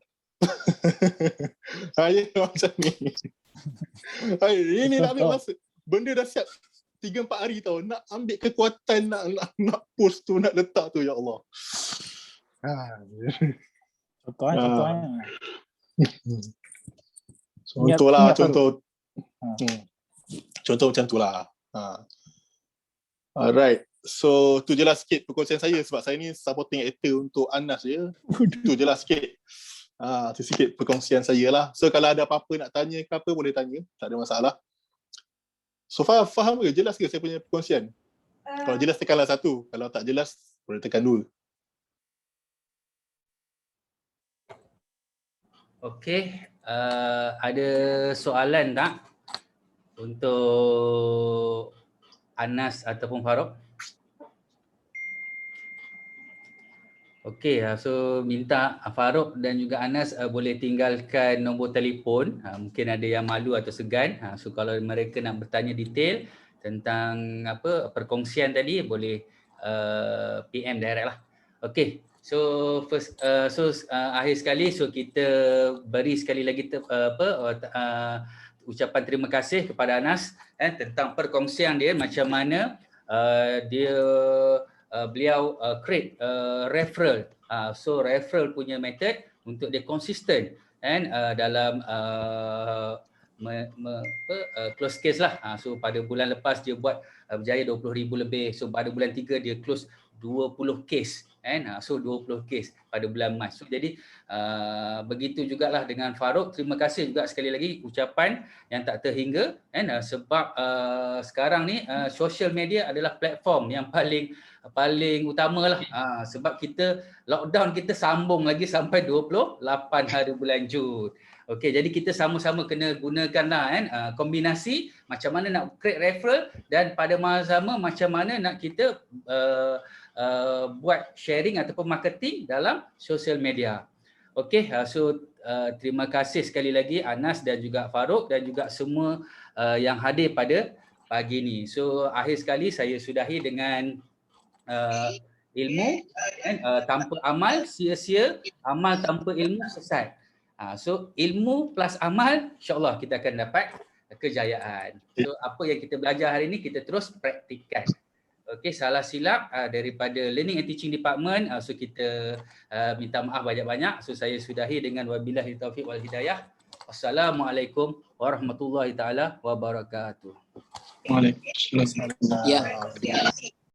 Ya macam ni. Ini nak ambil masa. Benda dah siap 3-4 hari tau. Nak ambil kekuatan nak post tu, nak letak tu, ya Allah. Contoh macam tu lah. Alright. So tu je lah sikit perkongsian saya sebab saya ni supporting actor untuk Anas je. Tu je lah sikit. Tu sikit perkongsian saya lah. So kalau ada apa-apa nak tanya ke apa boleh tanya, tak ada masalah. So faham ke? Jelas ke saya punya perkongsian? Kalau jelas tekanlah 1, kalau tak jelas boleh tekan 2. Okey, ada soalan tak untuk Anas ataupun Farouk? Okey, so minta Farouk dan juga Anas boleh tinggalkan nombor telefon. Mungkin ada yang malu atau segan. So kalau mereka nak bertanya detail tentang apa perkongsian tadi boleh PM direct lah. Okey. So first akhir sekali kita beri sekali lagi ucapan terima kasih kepada Anas tentang perkongsian dia macam mana beliau create referral. So referral punya method untuk dia konsisten dalam close case lah. So pada bulan lepas dia buat berjaya 20,000 lebih. So pada bulan 3 dia close 20 case. So 20 case pada bulan Mac. So jadi begitu jugalah dengan Farouk. Terima kasih juga sekali lagi ucapan yang tak terhingga sebab sekarang ni social media adalah platform yang paling utamalah sebab kita lockdown kita sambung lagi sampai 28 hari bulan Jun. Okey, jadi kita sama-sama kena gunakanlah kombinasi macam mana nak create referral dan pada masa sama macam mana nak kita buat sharing ataupun marketing dalam social media. Okey, so terima kasih sekali lagi Anas dan juga Farouk dan juga semua yang hadir pada pagi ni. So akhir sekali saya sudahi dengan ilmu tanpa amal sia-sia, amal tanpa ilmu sesat. So ilmu plus amal insya-Allah kita akan dapat kejayaan. So apa yang kita belajar hari ni kita terus praktikkan. Okey, salah silap daripada Learning and Teaching Department, so kita minta maaf banyak-banyak. So saya sudahi dengan wabillahi taufiq wal hidayah. Wassalamualaikum warahmatullahi taala wabarakatuh. Waalaikumsalam. Ya.